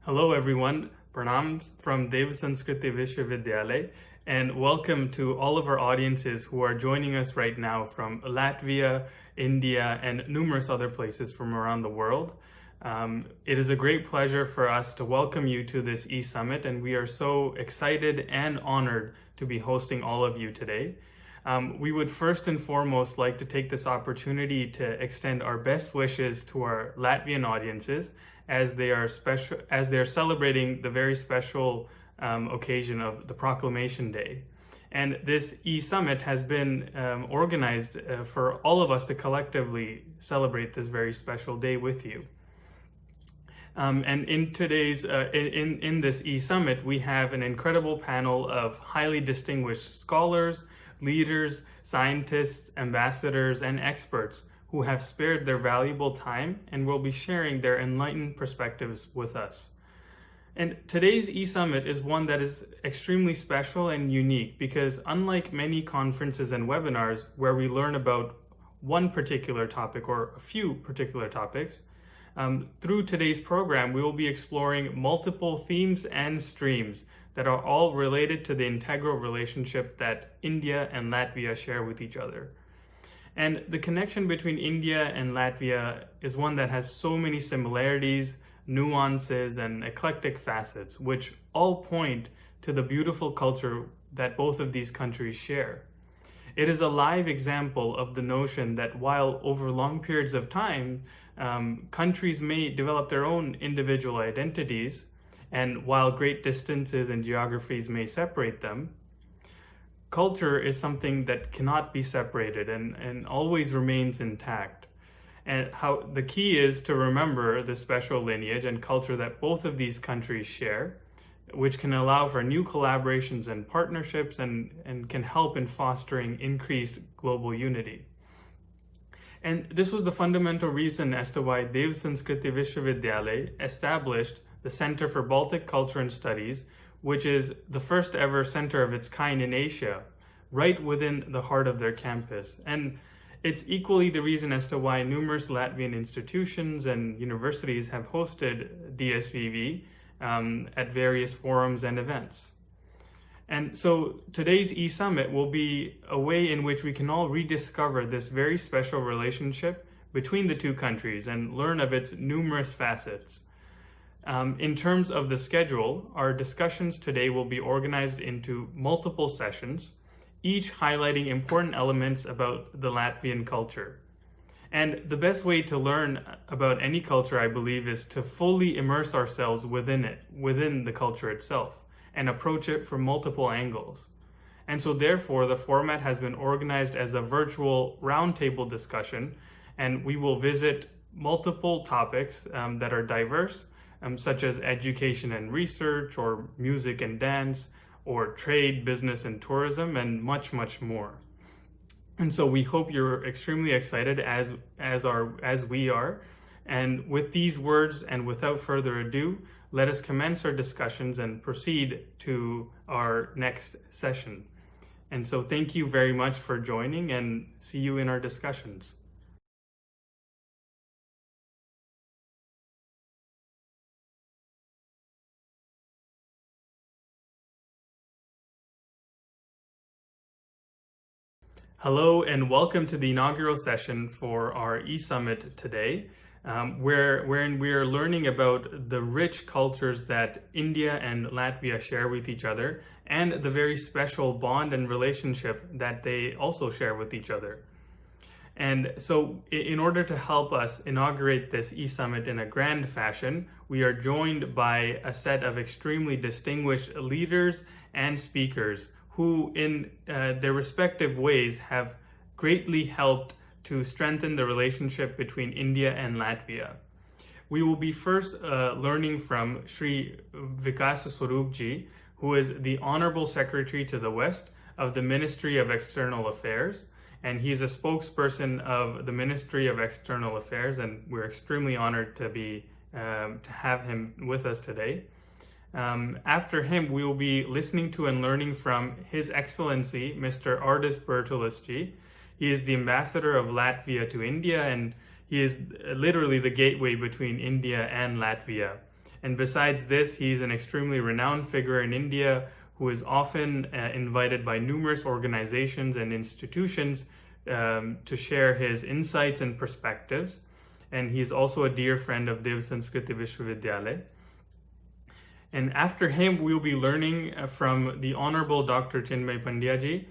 Hello everyone, pranams from Dev Sanskriti Vishwavidyalaya, and welcome to all of our audiences who are joining us right now from Latvia, India, and numerous other places from around the world. It is a great pleasure for us to welcome you to this e-summit, and we are so excited and honored to be hosting all of you today. We would first and foremost like to take this opportunity to extend our best wishes to our Latvian audiences as they are celebrating the very special occasion of the Proclamation Day. And this e-summit has been organized for all of us to collectively celebrate this very special day with you. And in today's in this e-summit, we have an incredible panel of highly distinguished scholars, leaders, scientists, ambassadors, and experts who have spared their valuable time and will be sharing their enlightened perspectives with us. And today's e-summit is one that is extremely special and unique because unlike many conferences and webinars where we learn about one particular topic or a few particular topics, through today's program, we will be exploring multiple themes and streams that are all related to the integral relationship that India and Latvia share with each other. And the connection between India and Latvia is one that has so many similarities, nuances, and eclectic facets, which all point to the beautiful culture that both of these countries share. It is a live example of the notion that while over long periods of time, countries may develop their own individual identities, and while great distances and geographies may separate them, culture is something that cannot be separated and always remains intact. And how the key is to remember the special lineage and culture that both of these countries share, which can allow for new collaborations and partnerships and can help in fostering increased global unity. And this was the fundamental reason as to why Dev Sanskriti Vishwavidyalaya established the Center for Baltic Culture and Studies, which is the first ever center of its kind in Asia, right within the heart of their campus. And it's equally the reason as to why numerous Latvian institutions and universities have hosted dsvv at various forums and events. And so today's e-summit will be a way in which we can all rediscover this very special relationship between the two countries and learn of its numerous facets. In terms of the schedule, our discussions today will be organized into multiple sessions, each highlighting important elements about the Latvian culture. And the best way to learn about any culture, I believe, is to fully immerse ourselves within it, within the culture itself, and approach it from multiple angles. And so therefore, the format has been organized as a virtual roundtable discussion, and we will visit multiple topics that are diverse, such as education and research, or music and dance, or trade, business and tourism, and much, much more. And so we hope you're extremely excited as we are. And with these words and without further ado, let us commence our discussions and proceed to our next session. And so thank you very much for joining, and see you in our discussions. Hello and welcome to the inaugural session for our e-summit today, wherein we are learning about the rich cultures that India and Latvia share with each other and the very special bond and relationship that they also share with each other. And so in order to help us inaugurate this e-summit in a grand fashion, we are joined by a set of extremely distinguished leaders and speakers who in their respective ways have greatly helped to strengthen the relationship between India and Latvia. We will be first learning from Sri Vikas Swarupji, who is the Honorable Secretary to the West of the Ministry of External Affairs, and he's a spokesperson of the Ministry of External Affairs, and we're extremely honored to have him with us today. After him, we will be listening to and learning from His Excellency, Mr. Ardis Bertulisci. He is the ambassador of Latvia to India, and he is literally the gateway between India and Latvia. And besides this, he's an extremely renowned figure in India who is often invited by numerous organizations and institutions to share his insights and perspectives. And he's also a dear friend of Dev Sanskriti Vishwavidyalaya. And after him, we'll be learning from the Honorable Dr. Chinmay Pandyaji.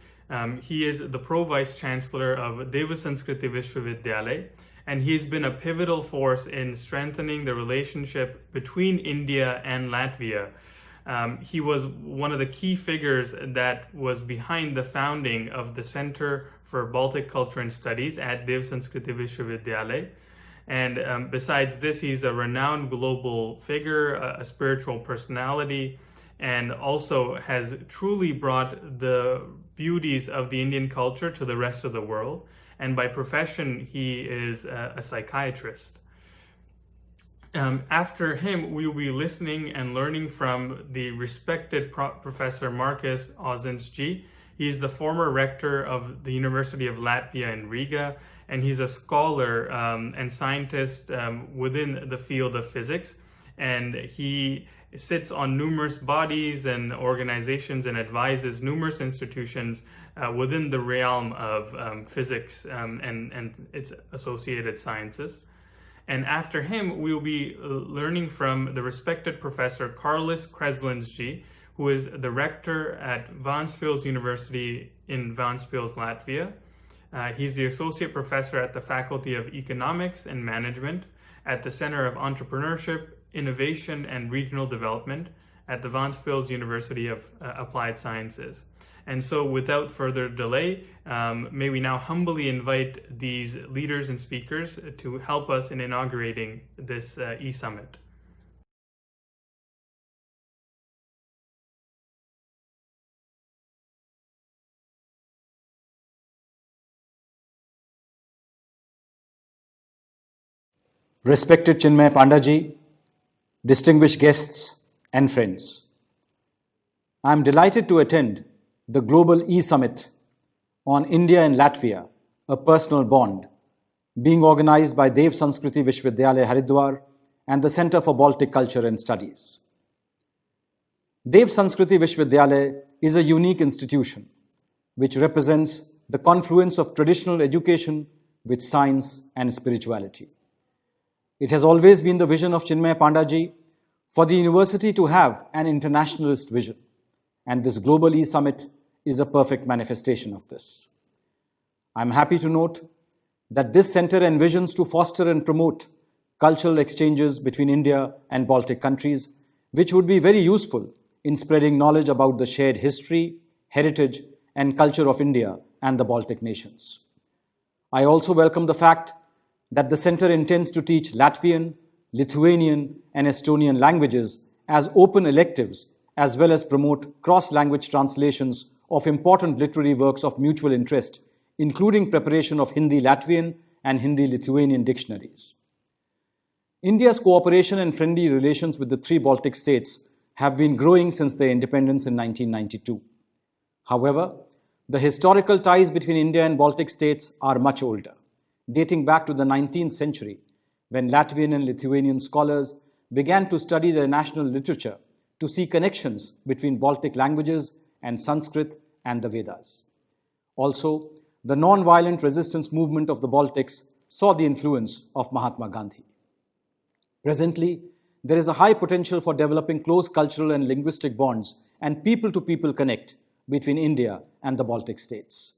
He is the Pro-Vice Chancellor of Dev Sanskriti Vishwavidyalaya, and he's been a pivotal force in strengthening the relationship between India and Latvia. He was one of the key figures that was behind the founding of the Center for Baltic Culture and Studies at Dev Sanskriti Vishwavidyalaya. And besides this, he's a renowned global figure, a spiritual personality, and also has truly brought the beauties of the Indian culture to the rest of the world. And by profession, he is a psychiatrist. After him, we will be listening and learning from the respected Professor Marcus Ozensgee. He's the former rector of the University of Latvia in Riga, and he's a scholar and scientist within the field of physics. And he sits on numerous bodies and organizations and advises numerous institutions within the realm of physics and its associated sciences. And after him, we'll be learning from the respected Professor Carlis Kreslensgee, who is the rector at Ventspils University in Ventspils, Latvia. He's the associate professor at the Faculty of Economics and Management at the Center of Entrepreneurship, Innovation and Regional Development at the Ventspils University of Applied Sciences. And so without further delay, may we now humbly invite these leaders and speakers to help us in inaugurating this e-summit. Respected Chinmay Pandyaji, distinguished guests and friends, I am delighted to attend the Global E-Summit on India and Latvia, a personal bond, being organized by Dev Sanskriti Vishwavidyalaya, Haridwar, and the Center for Baltic Culture and Studies. Dev Sanskriti Vishwavidyalaya is a unique institution which represents the confluence of traditional education with science and spirituality. It has always been the vision of Chinmay Pandyaji for the university to have an internationalist vision, and this Global E-Summit is a perfect manifestation of this. I'm happy to note that this center envisions to foster and promote cultural exchanges between India and Baltic countries, which would be very useful in spreading knowledge about the shared history, heritage, and culture of India and the Baltic nations. I also welcome the fact that the center intends to teach Latvian, Lithuanian, and Estonian languages as open electives, as well as promote cross-language translations of important literary works of mutual interest, including preparation of Hindi-Latvian and Hindi-Lithuanian dictionaries. India's cooperation and friendly relations with the three Baltic states have been growing since their independence in 1992. However, the historical ties between India and Baltic states are much older, dating back to the 19th century, when Latvian and Lithuanian scholars began to study their national literature to see connections between Baltic languages and Sanskrit and the Vedas. Also, the non-violent resistance movement of the Baltics saw the influence of Mahatma Gandhi. Presently, there is a high potential for developing close cultural and linguistic bonds and people-to-people connect between India and the Baltic states.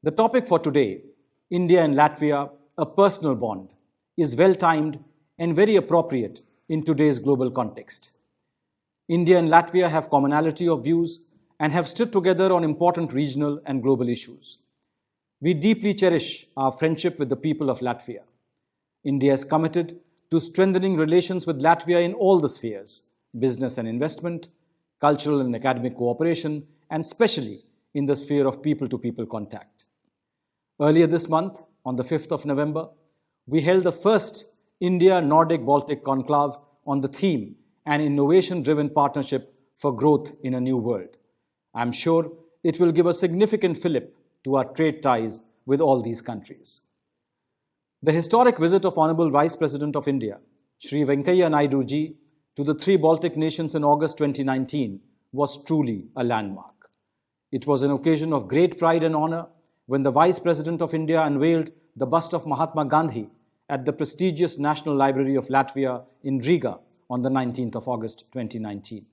The topic for today, India and Latvia, a personal bond, is well-timed and very appropriate in today's global context. India and Latvia have commonality of views and have stood together on important regional and global issues. We deeply cherish our friendship with the people of Latvia. India is committed to strengthening relations with Latvia in all the spheres, business and investment, cultural and academic cooperation, and especially in the sphere of people-to-people contact. Earlier this month, on the 5th of November, we held the first India-Nordic Baltic conclave on the theme an innovation-driven partnership for growth in a new world. I'm sure it will give a significant fillip to our trade ties with all these countries. The historic visit of Honorable Vice President of India, Shri Venkaiah Naidu ji, to the three Baltic nations in August 2019 was truly a landmark. It was an occasion of great pride and honor when the Vice President of India unveiled the bust of Mahatma Gandhi at the prestigious National Library of Latvia in Riga on the 19th of August 2019.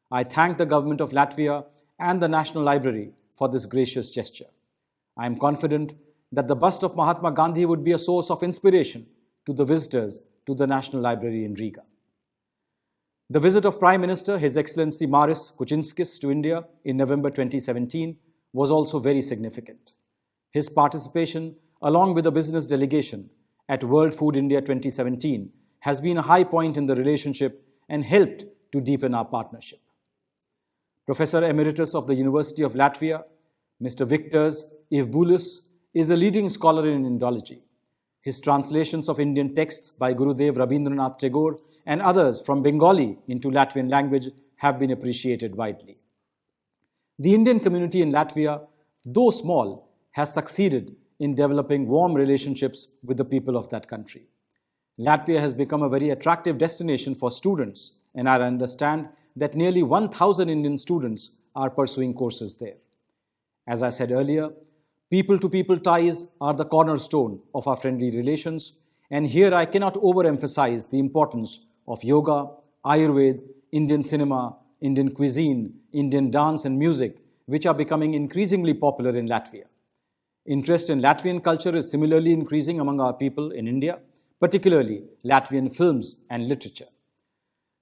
I thank the government of Latvia and the National Library for this gracious gesture. I am confident that the bust of Mahatma Gandhi would be a source of inspiration to the visitors to the National Library in Riga. The visit of Prime Minister His Excellency Maris Kučinskis to India in November 2017 was also very significant. His participation, along with a business delegation at World Food India 2017, has been a high point in the relationship and helped to deepen our partnership. Professor Emeritus of the University of Latvia, Mr. Viktors Ivbulis, is a leading scholar in Indology. His translations of Indian texts by Gurudev Rabindranath Tagore and others from Bengali into Latvian language have been appreciated widely. The Indian community in Latvia, though small, has succeeded in developing warm relationships with the people of that country. Latvia has become a very attractive destination for students, and I understand that nearly 1,000 Indian students are pursuing courses there. As I said earlier, people-to-people ties are the cornerstone of our friendly relations, and here I cannot overemphasize the importance of yoga, Ayurveda, Indian cinema, Indian cuisine, Indian dance and music, which are becoming increasingly popular in Latvia. Interest in Latvian culture is similarly increasing among our people in India, particularly Latvian films and literature.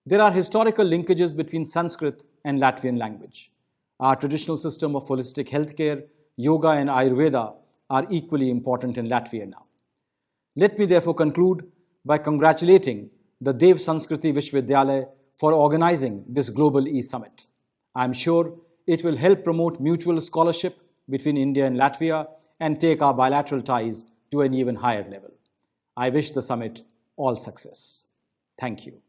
There are historical linkages between Sanskrit and Latvian language. Our traditional system of holistic healthcare, yoga and Ayurveda are equally important in Latvia now. Let me therefore conclude by congratulating the Dev Sanskriti Vishwavidyalaya for organizing this global e-summit. I am sure it will help promote mutual scholarship between India and Latvia and take our bilateral ties to an even higher level. I wish the summit all success. Thank you.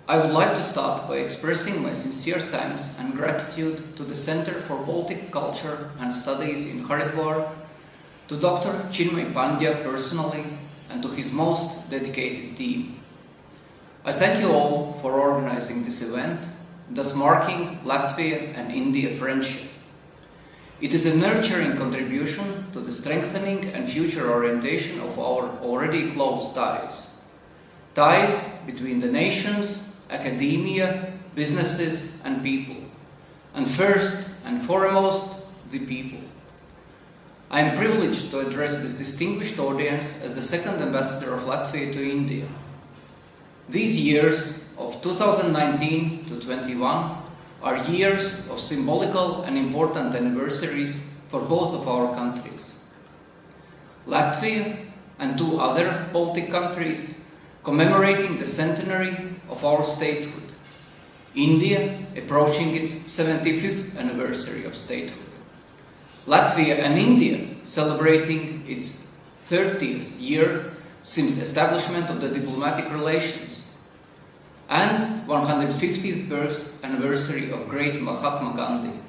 I would like to start by expressing my sincere thanks and gratitude to the Center for Baltic Culture and Studies in Haridwar, to Dr. Chinmay Pandya personally, and to his most dedicated team. I thank you all for organizing this event, thus marking Latvia and India friendship. It is a nurturing contribution to the strengthening and future orientation of our already close ties. Ties between the nations, academia, businesses and people, and first and foremost, the people. I am privileged to address this distinguished audience as the second ambassador of Latvia to India. These years of 2019 to 21 are years of symbolical and important anniversaries for both of our countries. Latvia and two other Baltic countries commemorating the centenary of our statehood. India approaching its 75th anniversary of statehood. Latvia and India celebrating its 30th year since establishment of the diplomatic relations, and 150th birth anniversary of great Mahatma Gandhi.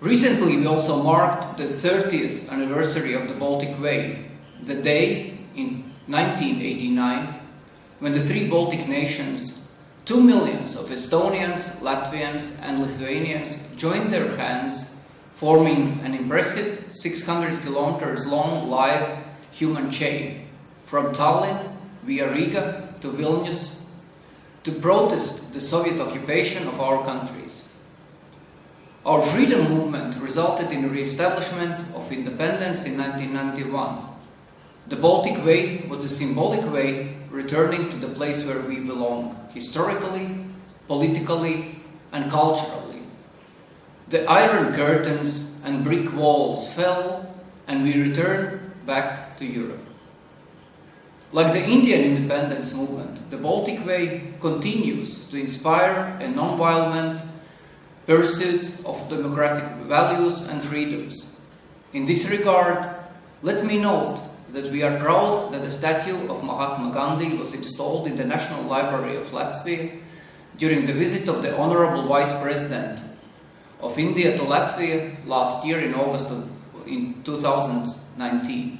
Recently we also marked the 30th anniversary of the Baltic Way, the day in 1989 when the three Baltic nations, 2 million of Estonians, Latvians and Lithuanians joined their hands, forming an impressive 600 kilometers long live human chain from Tallinn via Riga to Vilnius to protest the Soviet occupation of our countries. Our freedom movement resulted in the re-establishment of independence in 1991. The Baltic Way was a symbolic way returning to the place where we belong, historically, politically, and culturally. The Iron Curtains and brick walls fell, and we returned back to Europe. Like the Indian independence movement, the Baltic Way continues to inspire a non-violent pursuit of democratic values and freedoms. In this regard, let me note that we are proud that a statue of Mahatma Gandhi was installed in the National Library of Latvia during the visit of the Honorable Vice President of India to Latvia last year in August in 2019.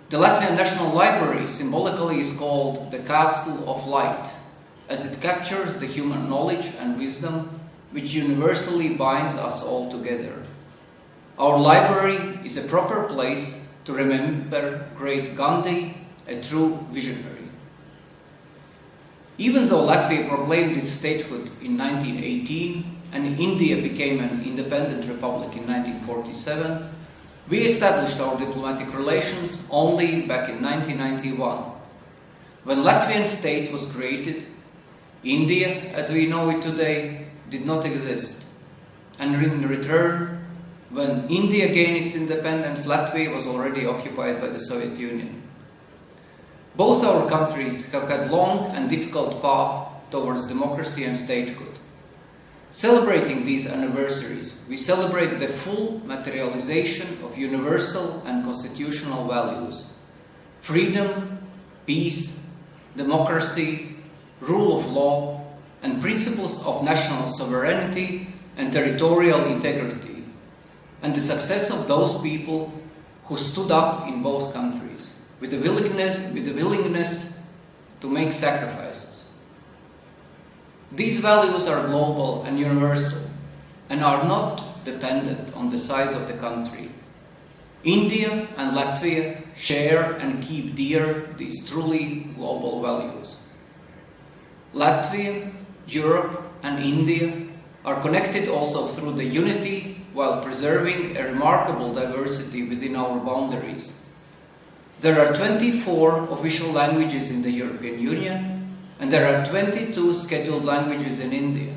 The Latvian National Library symbolically is called the Castle of Light, as it captures the human knowledge and wisdom which universally binds us all together. Our library is a proper place to remember great Gandhi, a true visionary. Even though Latvia proclaimed its statehood in 1918 and India became an independent republic in 1947, we established our diplomatic relations only back in 1991. When Latvian state was created, India, as we know it today, did not exist. And in return, when India gained its independence, Latvia was already occupied by the Soviet Union. Both our countries have had long and difficult path towards democracy and statehood. Celebrating these anniversaries, we celebrate the full materialization of universal and constitutional values: freedom, peace, democracy, rule of law, and principles of national sovereignty and territorial integrity, and the success of those people who stood up in both countries with the willingness to make sacrifices. These values are global and universal and are not dependent on the size of the country. India and Latvia share and keep dear these truly global values. Latvia, Europe, and India are connected also through the unity while preserving a remarkable diversity within our boundaries. There are 24 official languages in the European Union, and there are 22 scheduled languages in India.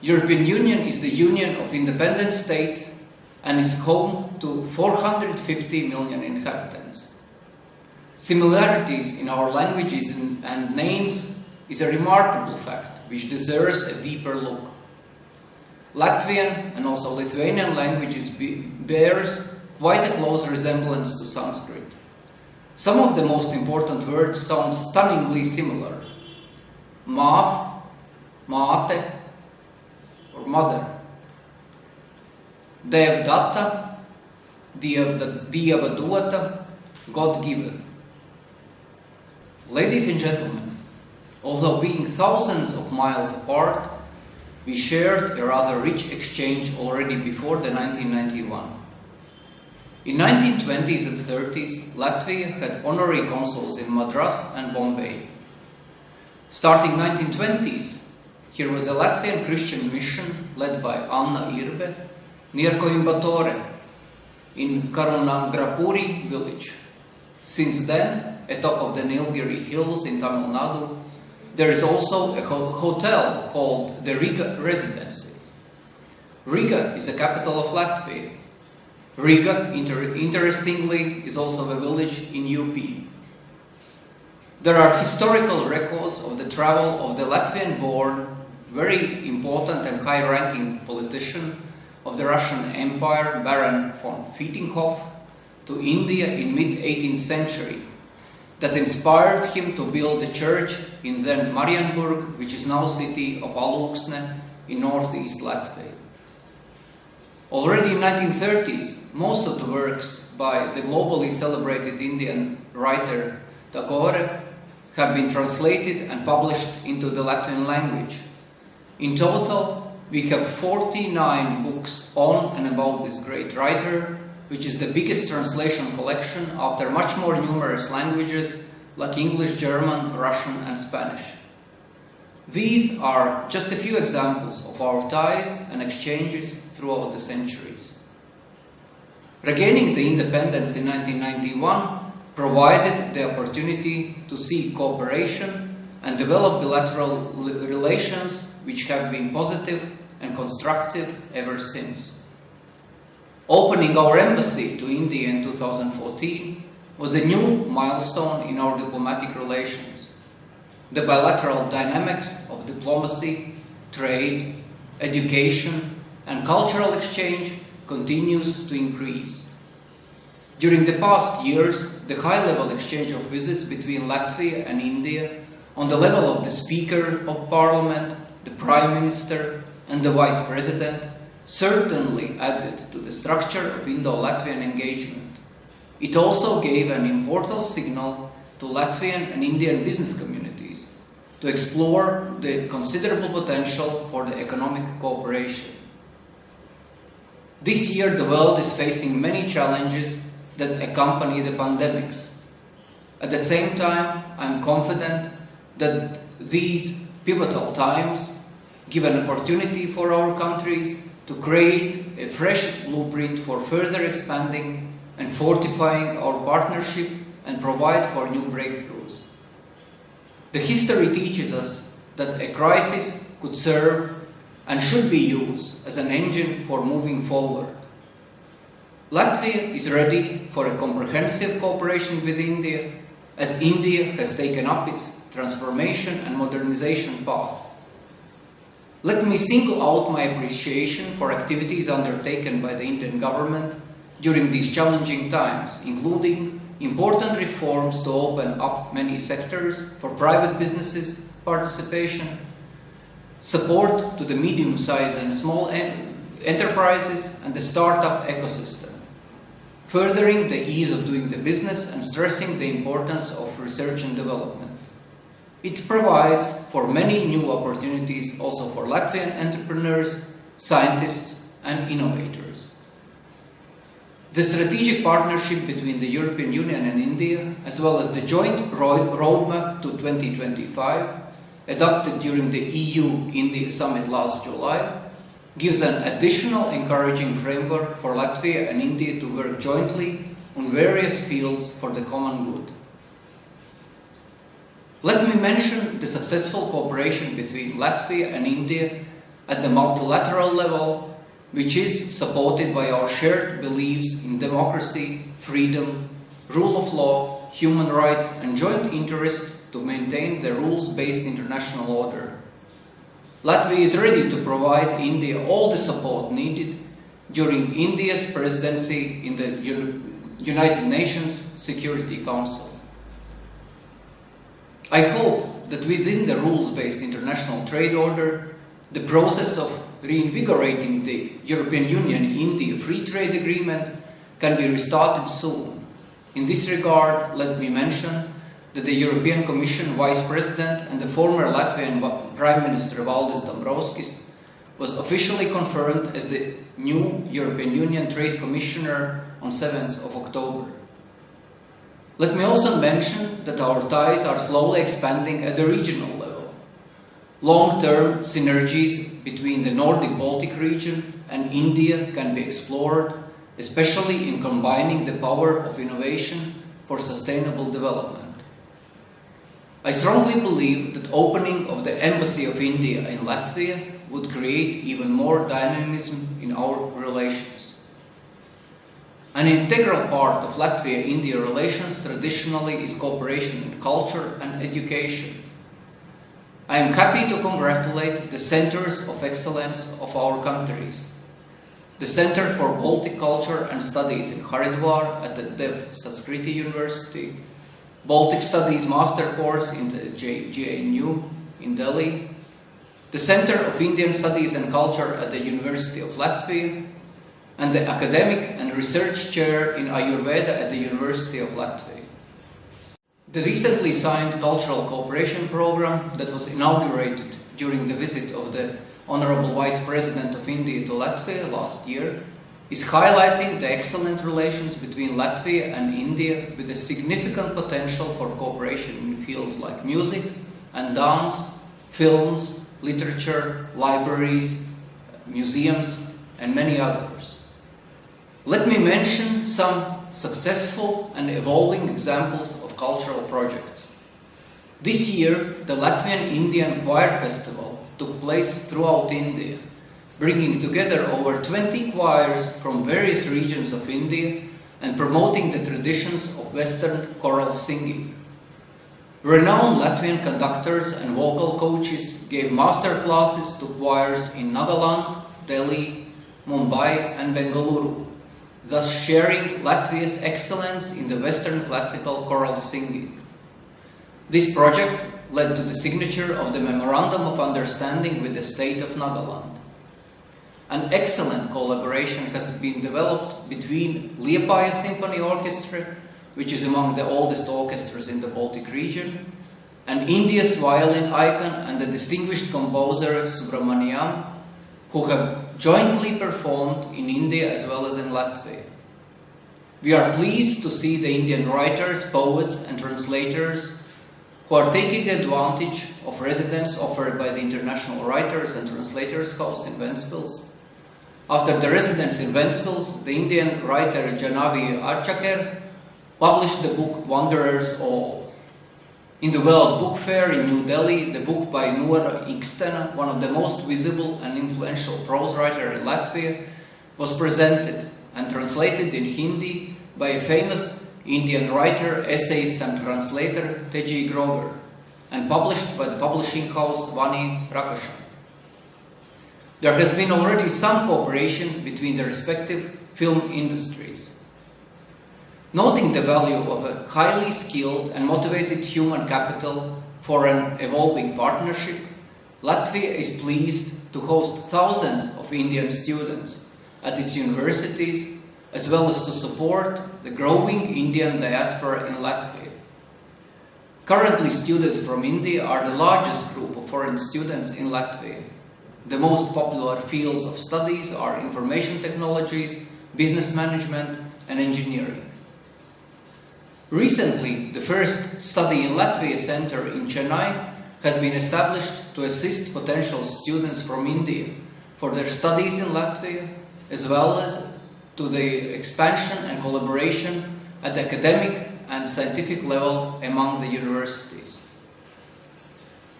European Union is the union of independent states and is home to 450 million inhabitants. Similarities in our languages and names is a remarkable fact which deserves a deeper look. Latvian and also Lithuanian languages bears quite a close resemblance to Sanskrit. Some of the most important words sound stunningly similar. Math, mate, or mother. Devdatta, Dievadota, God-given. Ladies and gentlemen, although being thousands of miles apart, we shared a rather rich exchange already before the 1991. In 1920s and 30s, Latvia had honorary consuls in Madras and Bombay. Starting 1920s, here was a Latvian Christian mission led by Anna Irbe near Coimbatore in Karunangrapuri village. Since then, atop of the Nilgiri hills in Tamil Nadu, there is also a hotel called the Riga Residency. Riga is the capital of Latvia. Riga, interestingly, is also a village in UP. There are historical records of the travel of the Latvian-born, very important and high-ranking politician of the Russian Empire, Baron von Fietinghoff, to India in mid-18th century, that inspired him to build a church in then Marienburg, which is now city of Alūksne in northeast Latvia. Already in 1930s, most of the works by the globally celebrated Indian writer Tagore have been translated and published into the Latvian language. In total, we have 49 books on and about this great writer, which is the biggest translation collection after much more numerous languages like English, German, Russian, and Spanish. These are just a few examples of our ties and exchanges throughout the centuries. Regaining the independence in 1991 provided the opportunity to seek cooperation and develop bilateral relations which have been positive and constructive ever since. Opening our embassy to India in 2014 was a new milestone in our diplomatic relations. The bilateral dynamics of diplomacy, trade, education, and cultural exchange continues to increase. During the past years, the high-level exchange of visits between Latvia and India on the level of the Speaker of Parliament, the Prime Minister and the Vice President certainly added to the structure of Indo-Latvian engagement. It also gave an important signal to Latvian and Indian business communities to explore the considerable potential for the economic cooperation. This year, the world is facing many challenges that accompany the pandemics. At the same time, I'm confident that these pivotal times give an opportunity for our countries to create a fresh blueprint for further expanding and fortifying our partnership and provide for new breakthroughs. The history teaches us that a crisis could serve and should be used as an engine for moving forward. Latvia is ready for a comprehensive cooperation with India, as India has taken up its transformation and modernization path. Let me single out my appreciation for activities undertaken by the Indian government during these challenging times, including important reforms to open up many sectors for private businesses participation, support to the medium-sized and small enterprises and the startup ecosystem, furthering the ease of doing the business and stressing the importance of research and development. It provides for many new opportunities also for Latvian entrepreneurs, scientists and innovators. The strategic partnership between the European Union and India, as well as the joint roadmap to 2025, adopted during the EU-India summit last July, gives an additional encouraging framework for Latvia and India to work jointly on various fields for the common good. Let me mention the successful cooperation between Latvia and India at the multilateral level, which is supported by our shared beliefs in democracy, freedom, rule of law, human rights, and joint interest to maintain the rules-based international order. Latvia is ready to provide India all the support needed during India's presidency in the United Nations Security Council. I hope that within the rules-based international trade order, the process of reinvigorating the European Union-India Free Trade Agreement can be restarted soon. In this regard, let me mention that the European Commission Vice President and the former Latvian Prime Minister Valdis Dombrovskis was officially confirmed as the new European Union Trade Commissioner on 7th of October. Let me also mention that our ties are slowly expanding at the regional level. Long-term synergies between the Nordic Baltic region and India can be explored, especially in combining the power of innovation for sustainable development. I strongly believe that opening of the Embassy of India in Latvia would create even more dynamism in our relations. An integral part of Latvia-India relations traditionally is cooperation in culture and education. I am happy to congratulate the centers of excellence of our countries. The Center for Baltic Culture and Studies in Haridwar at the Dev Sanskriti University, Baltic Studies Master Course in the GNU in Delhi, the Center of Indian Studies and Culture at the University of Latvia, and the Academic and Research Chair in Ayurveda at the University of Latvia. The recently signed Cultural Cooperation Program that was inaugurated during the visit of the Honorable Vice President of India to Latvia last year is highlighting the excellent relations between Latvia and India with a significant potential for cooperation in fields like music and dance, films, literature, libraries, museums, and many others. Let me mention some successful and evolving examples of cultural projects. This year, the Latvian Indian Choir Festival took place throughout India, bringing together over 20 choirs from various regions of India and promoting the traditions of Western choral singing. Renowned Latvian conductors and vocal coaches gave master classes to choirs in Nagaland, Delhi, Mumbai and Bengaluru. thus sharing Latvia's excellence in the Western classical choral singing. This project led to the signature of the Memorandum of Understanding with the state of Nagaland. An excellent collaboration has been developed between Liepāja Symphony Orchestra, which is among the oldest orchestras in the Baltic region, and India's violin icon and the distinguished composer Subramaniam, who have jointly performed in India as well as in Latvia. We are pleased to see the Indian writers, poets and translators who are taking advantage of residence offered by the International Writers and Translators House in Ventspils. After the residence in Ventspils, the Indian writer Janavi Archaker published the book Wanderers All. In the World Book Fair in New Delhi, the book by Noora Ikstena, one of the most visible and influential prose writers in Latvia, was presented and translated in Hindi by a famous Indian writer, essayist and translator Teji Grover, and published by the publishing house Vani Prakasham. There has been already some cooperation between the respective film industries. Noting the value of a highly skilled and motivated human capital for an evolving partnership, Latvia is pleased to host thousands of Indian students at its universities, as well as to support the growing Indian diaspora in Latvia. Currently, students from India are the largest group of foreign students in Latvia. The most popular fields of studies are information technologies, business management, and engineering. Recently, the first Study in Latvia Center in Chennai has been established to assist potential students from India for their studies in Latvia, as well as to the expansion and collaboration at the academic and scientific level among the universities.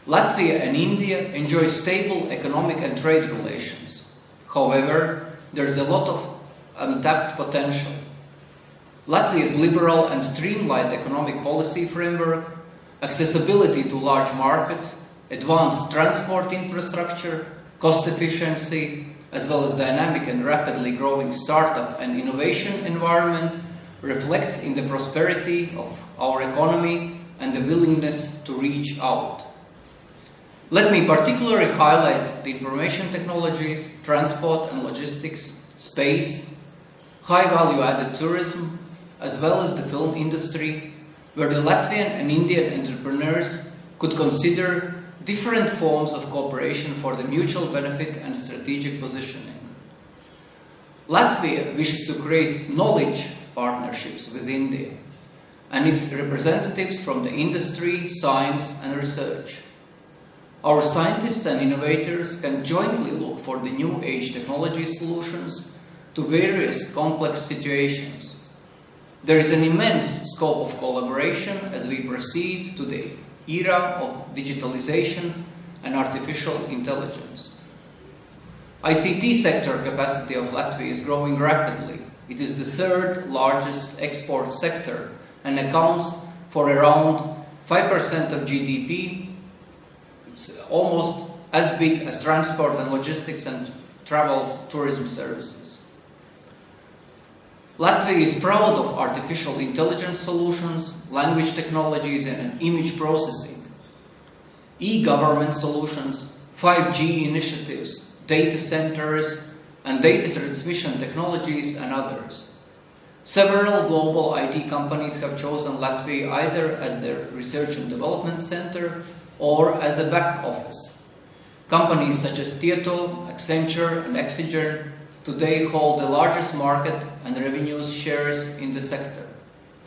Latvia and India enjoy stable economic and trade relations. However, there is a lot of untapped potential. Latvia's liberal and streamlined economic policy framework, accessibility to large markets, advanced transport infrastructure, cost efficiency, as well as dynamic and rapidly growing startup and innovation environment reflects in the prosperity of our economy and the willingness to reach out. Let me particularly highlight the information technologies, transport and logistics, space, high value-added tourism, as well as the film industry, where the Latvian and Indian entrepreneurs could consider different forms of cooperation for the mutual benefit and strategic positioning. Latvia wishes to create knowledge partnerships with India and its representatives from the industry, science, and research. Our scientists and innovators can jointly look for the new age technology solutions to various complex situations. There is an immense scope of collaboration as we proceed to the era of digitalization and artificial intelligence. ICT sector capacity of Latvia is growing rapidly. It is the third largest export sector and accounts for around 5% of GDP. It's almost as big as transport and logistics and travel tourism services. Latvia is proud of artificial intelligence solutions, language technologies and image processing, e-government solutions, 5G initiatives, data centers, and data transmission technologies and others. Several global IT companies have chosen Latvia either as their research and development center or as a back office. Companies such as Tieto, Accenture, and Exigen today hold the largest market and revenues shares in the sector.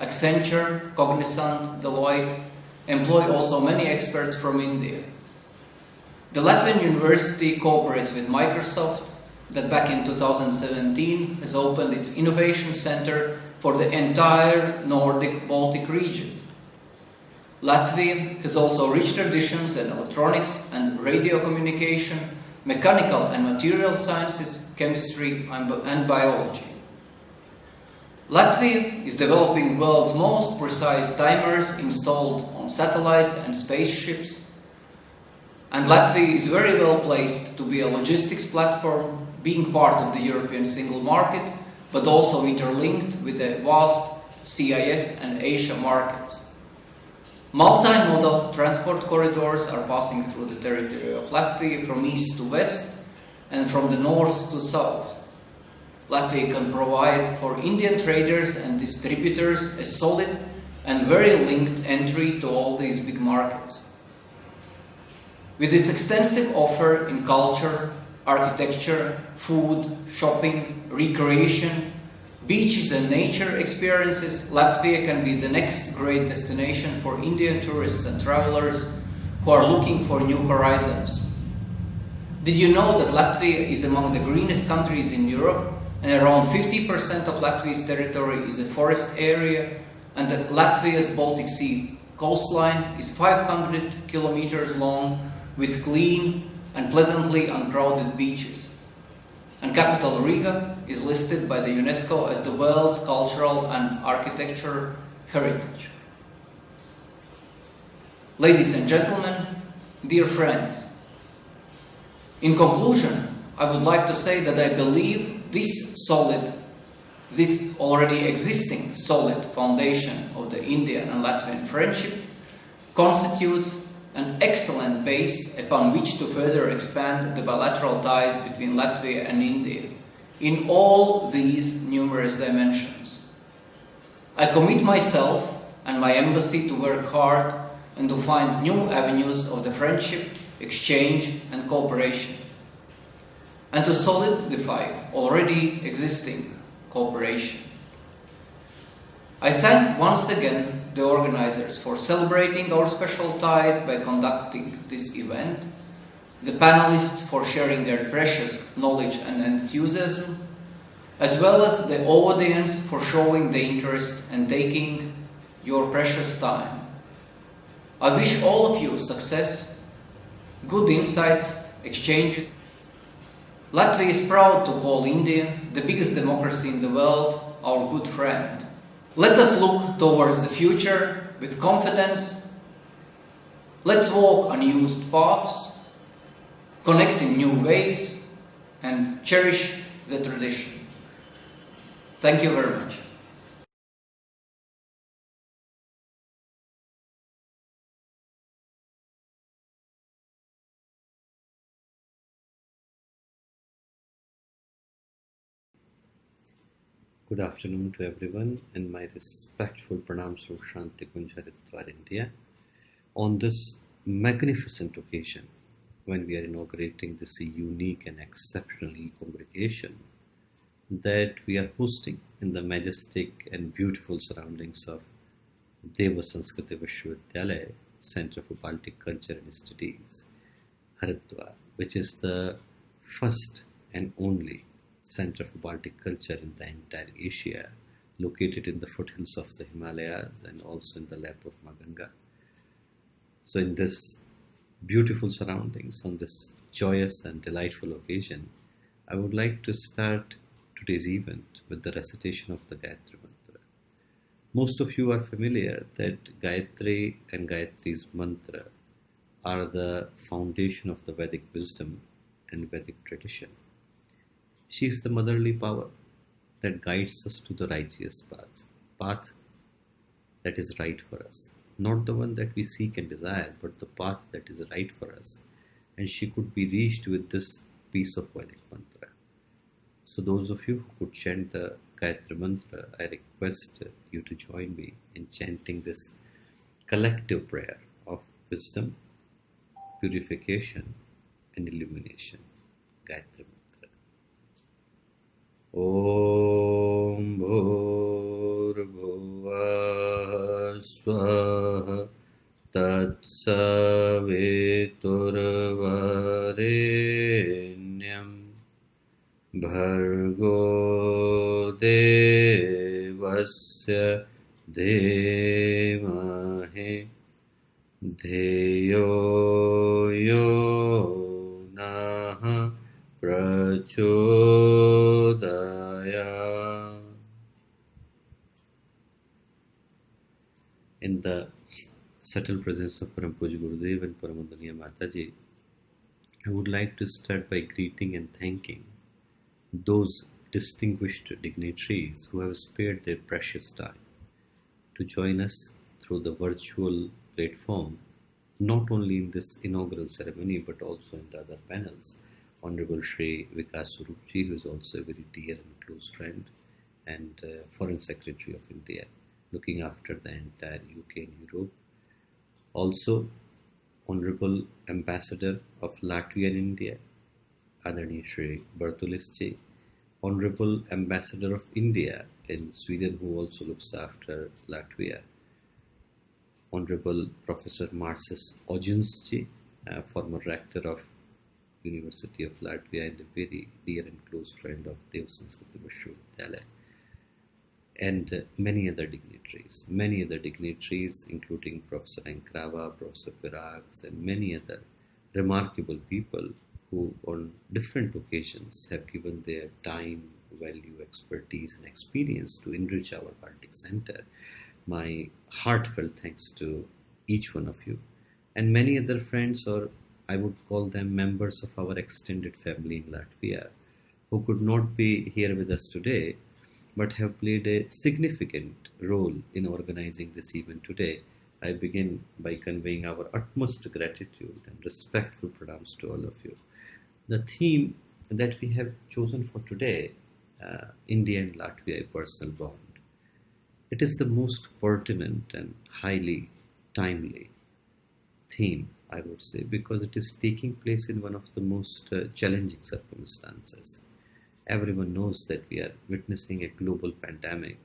Accenture, Cognizant, Deloitte employ also many experts from India. The Latvian University cooperates with Microsoft that back in 2017 has opened its innovation center for the entire Nordic Baltic region. Latvia has also rich traditions in electronics and radio communication, mechanical and material sciences, chemistry and biology. Latvia is developing world's most precise timers installed on satellites and spaceships, and Latvia is very well placed to be a logistics platform, being part of the European single market but also interlinked with the vast CIS and Asia markets. Multimodal transport corridors are passing through the territory of Latvia from east to west and from the north to south. Latvia can provide for Indian traders and distributors a solid and very linked entry to all these big markets. With its extensive offer in culture, architecture, food, shopping, recreation, beaches and nature experiences, Latvia can be the next great destination for Indian tourists and travelers who are looking for new horizons. Did you know that Latvia is among the greenest countries in Europe, and around 50% of Latvia's territory is a forest area, and that Latvia's Baltic Sea coastline is 500 kilometers long with clean and pleasantly uncrowded beaches? And capital Riga is listed by the UNESCO as the world's cultural and architecture heritage. Ladies and gentlemen, dear friends, in conclusion, I would like to say that I believe this already existing solid foundation of the Indian and Latvian friendship constitutes an excellent base upon which to further expand the bilateral ties between Latvia and India in all these numerous dimensions. I commit myself and my embassy to work hard and to find new avenues of the friendship, exchange and cooperation, and to solidify already existing cooperation. I thank once again the organizers for celebrating our special ties by conducting this event, the panelists for sharing their precious knowledge and enthusiasm, as well as the audience for showing the interest and taking your precious time. I wish all of you success, good insights, exchanges. Latvia is proud to call India, the biggest democracy in the world, our good friend. Let us look towards the future with confidence. Let's walk unused paths, connect in new ways, and cherish the tradition. Thank you very much. Good afternoon to everyone, and my respectful pranams from Shanti Kunj, Haridwar, India, on this magnificent occasion when we are inaugurating this unique and exceptional congregation that we are hosting in the majestic and beautiful surroundings of Dev Sanskriti Vishwavidyalaya, Center for Baltic Culture and Studies, Haridwar, which is the first and only Center for Baltic Culture in the entire Asia, located in the foothills of the Himalayas and also in the lap of Maganga. So in this beautiful surroundings, on this joyous and delightful occasion, I would like to start today's event with the recitation of the Gayatri mantra. Most of you are familiar that Gayatri and Gayatri's mantra are the foundation of the Vedic wisdom and Vedic tradition. She is the motherly power that guides us to the righteous path that is right for us. Not the one that we seek and desire, but the path that is right for us. And she could be reached with this piece of Vedic mantra. So those of you who could chant the Gayatri mantra, I request you to join me in chanting this collective prayer of wisdom, purification and illumination. Gayatri mantra. Om Bhurbhuvah Swaha Tatsaviturvarenyam Bhargo Devasya Dhemahe Dheyo Yo Naha Prachodaya. In the subtle presence of Param Puj Gurudev and Paramandaniya Mataji, I would like to start by greeting and thanking those distinguished dignitaries who have spared their precious time to join us through the virtual platform, not only in this inaugural ceremony but also in the other panels. Honorable Shri Vikas Surupji, who is also a very dear and close friend, and Foreign Secretary of India, looking after the entire UK and Europe. Also, Honorable Ambassador of Latvia in India, Adharaniya Shri Bartulisji, Honorable Ambassador of India in Sweden, who also looks after Latvia, Honorable Professor Marcis Ozensgee, former rector of University of Latvia and a very dear and close friend of Dev Sanskriti Vishwavidyalaya, and many other dignitaries, including Professor Ankrava, Professor Pirags, and many other remarkable people who on different occasions have given their time, value, expertise, and experience to enrich our Baltic Center. My heartfelt thanks to each one of you, and many other friends, or I would call them members of our extended family in Latvia, who could not be here with us today, but have played a significant role in organizing this event today. I begin by conveying our utmost gratitude and respectful pranams to all of you. The theme that we have chosen for today, India and Latvia, a personal bond. It is the most pertinent and highly timely theme, I would say, because it is taking place in one of the most challenging circumstances. Everyone knows that we are witnessing a global pandemic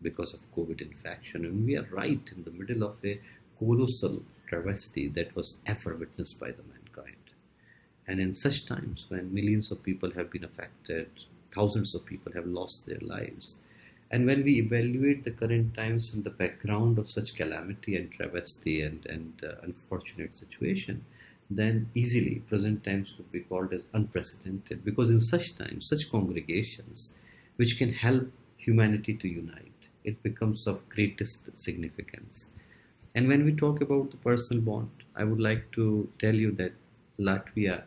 because of COVID infection, and we are right in the middle of a colossal travesty that was ever witnessed by the mankind. And in such times when millions of people have been affected, thousands of people have lost their lives, and when we evaluate the current times in the background of such calamity and travesty and unfortunate situation, then easily present times could be called as unprecedented, because in such times, such congregations which can help humanity to unite, it becomes of greatest significance. And when we talk about the personal bond, I would like to tell you that Latvia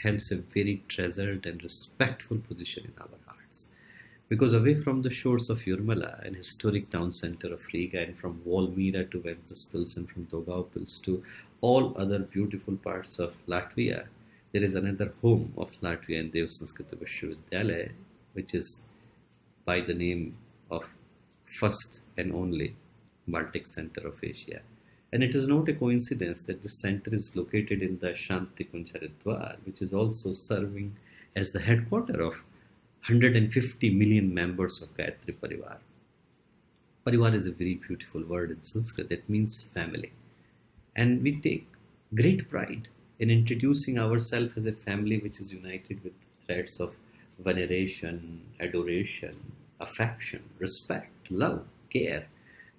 holds a very treasured and respectful position in our hearts. Because away from the shores of Jurmala, an historic town center of Riga, and from Valmiera to Ventspils and from Daugavpils to all other beautiful parts of Latvia, there is another home of Latvia and Dev Sanskriti Vishwavidyalaya, which is by the name of first and only Baltic Center of Asia. And it is not a coincidence that this center is located in the Shanti Kunj Haridwar, which is also serving as the headquarters of 150 million members of Gayatri Parivar. Parivar is a very beautiful word in Sanskrit. It means family. And we take great pride in introducing ourselves as a family which is united with threads of veneration, adoration, affection, respect, love, care.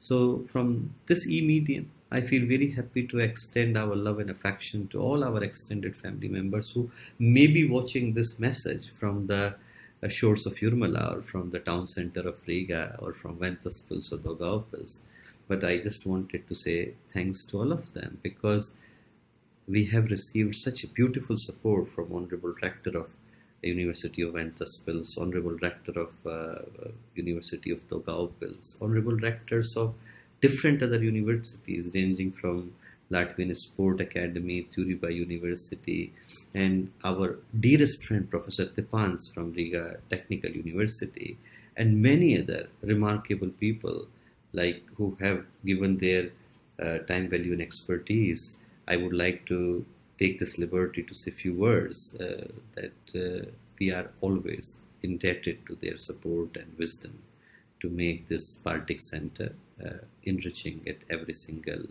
So from this e-medium, I feel very happy to extend our love and affection to all our extended family members who may be watching this message from the shores of Jurmala, or from the town center of Riga, or from Ventspils or Daugavpils. But I just wanted to say thanks to all of them, because we have received such a beautiful support from Honorable Rector of the University of Ventspils, Honorable Rector of University of Daugavpils, Honorable Rectors of different other universities ranging from Latvian Sport Academy, Turiba University, and our dearest friend Professor Tipans from Riga Technical University, and many other remarkable people like who have given their time, value, and expertise. I would like to take this liberty to say a few words that we are always indebted to their support and wisdom to make this Baltic Center enriching at every single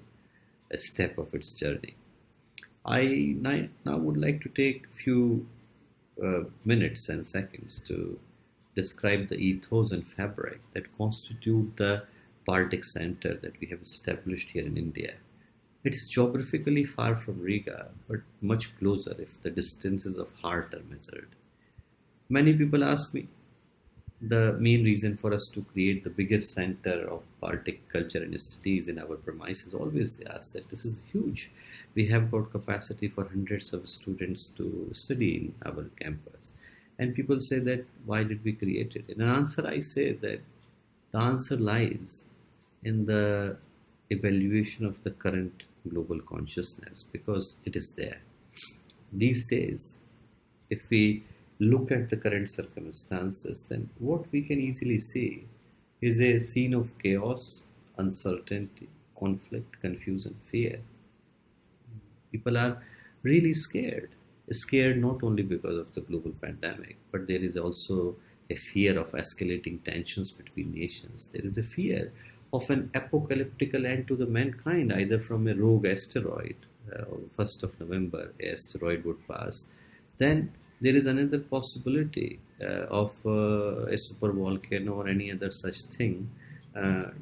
step of its journey. I now would like to take a few minutes and seconds to describe the ethos and fabric that constitute the Baltic Center that we have established here in India. It is geographically far from Riga, but much closer if the distances of heart are measured. Many people ask me the main reason for us to create the biggest center of Baltic culture and studies in our premises. Always they ask that this is huge. We have got capacity for hundreds of students to study in our campus. And people say that, why did we create it? In an answer, I say that the answer lies in the evaluation of the current global consciousness, because it is there. These days, if we look at the current circumstances, then what we can easily see is a scene of chaos, uncertainty, conflict, confusion, fear. People are really scared not only because of the global pandemic, but there is also a fear of escalating tensions between nations. There is a fear of an apocalyptic end to the mankind, either from a rogue asteroid. On 1st of November, an asteroid would pass. Then there is another possibility of a super volcano or any other such thing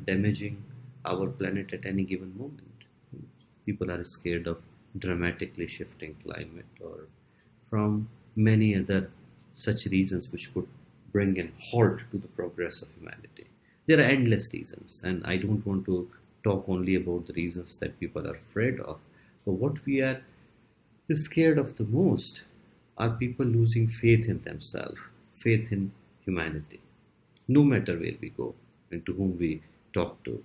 damaging our planet at any given moment. People are scared of dramatically shifting climate, or from many other such reasons which could bring an halt to the progress of humanity. There are endless reasons, and I don't want to talk only about the reasons that people are afraid of, but what we are scared of the most are people losing faith in themselves, faith in humanity. No matter where we go and to whom we talk to,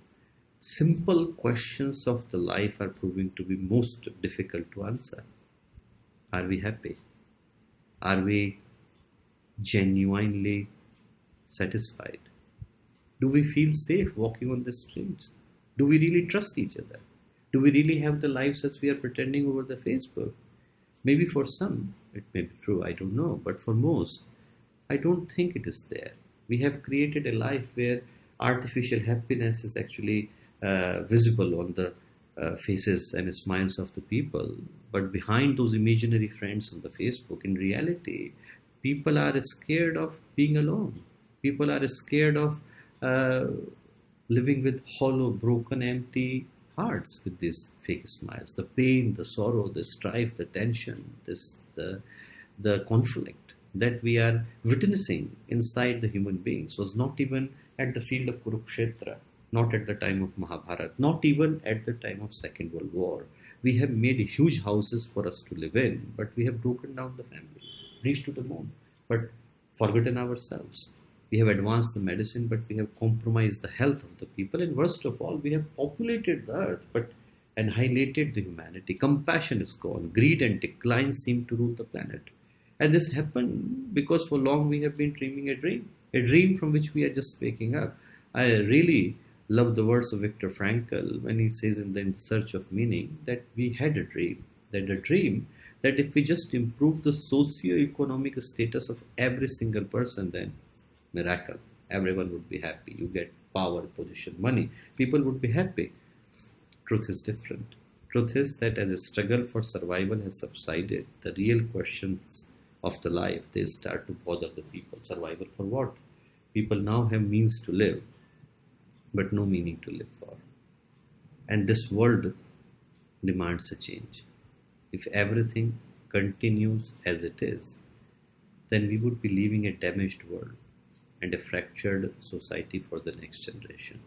simple questions of the life are proving to be most difficult to answer. Are we happy? Are we genuinely satisfied? Do we feel safe walking on the streets? Do we really trust each other? Do we really have the lives as we are pretending over the Facebook? Maybe for some it may be true, I don't know, but for most, I don't think it is there. We have created a life where artificial happiness is actually visible on the faces and smiles of the people, but behind those imaginary friends on the Facebook, in reality, people are scared of being alone. People are scared of living with hollow, broken, empty hearts with these fake smiles. The pain, the sorrow, the strife, the tension, the conflict that we are witnessing inside the human beings was not even at the field of Kurukshetra, not at the time of Mahabharata, not even at the time of Second World War. We have made huge houses for us to live in, but we have broken down the families, reached to the moon, but forgotten ourselves. We have advanced the medicine, but we have compromised the health of the people. And worst of all, we have populated the earth, but annihilated the humanity. Compassion is gone. Greed and decline seem to rule the planet. And this happened because for long we have been dreaming a dream from which we are just waking up. I really love the words of Viktor Frankl when he says in the Search of Meaning that we had a dream, that if we just improve the socio-economic status of every single person, then miracle, everyone would be happy. You get power, position, money, people would be happy. Truth is different. Truth is that as a struggle for survival has subsided, the real questions of the life, they start to bother the people. Survival for what? People now have means to live, but no meaning to live for. And this world demands a change. If everything continues as it is, then we would be living a damaged world and a fractured society for the next generation.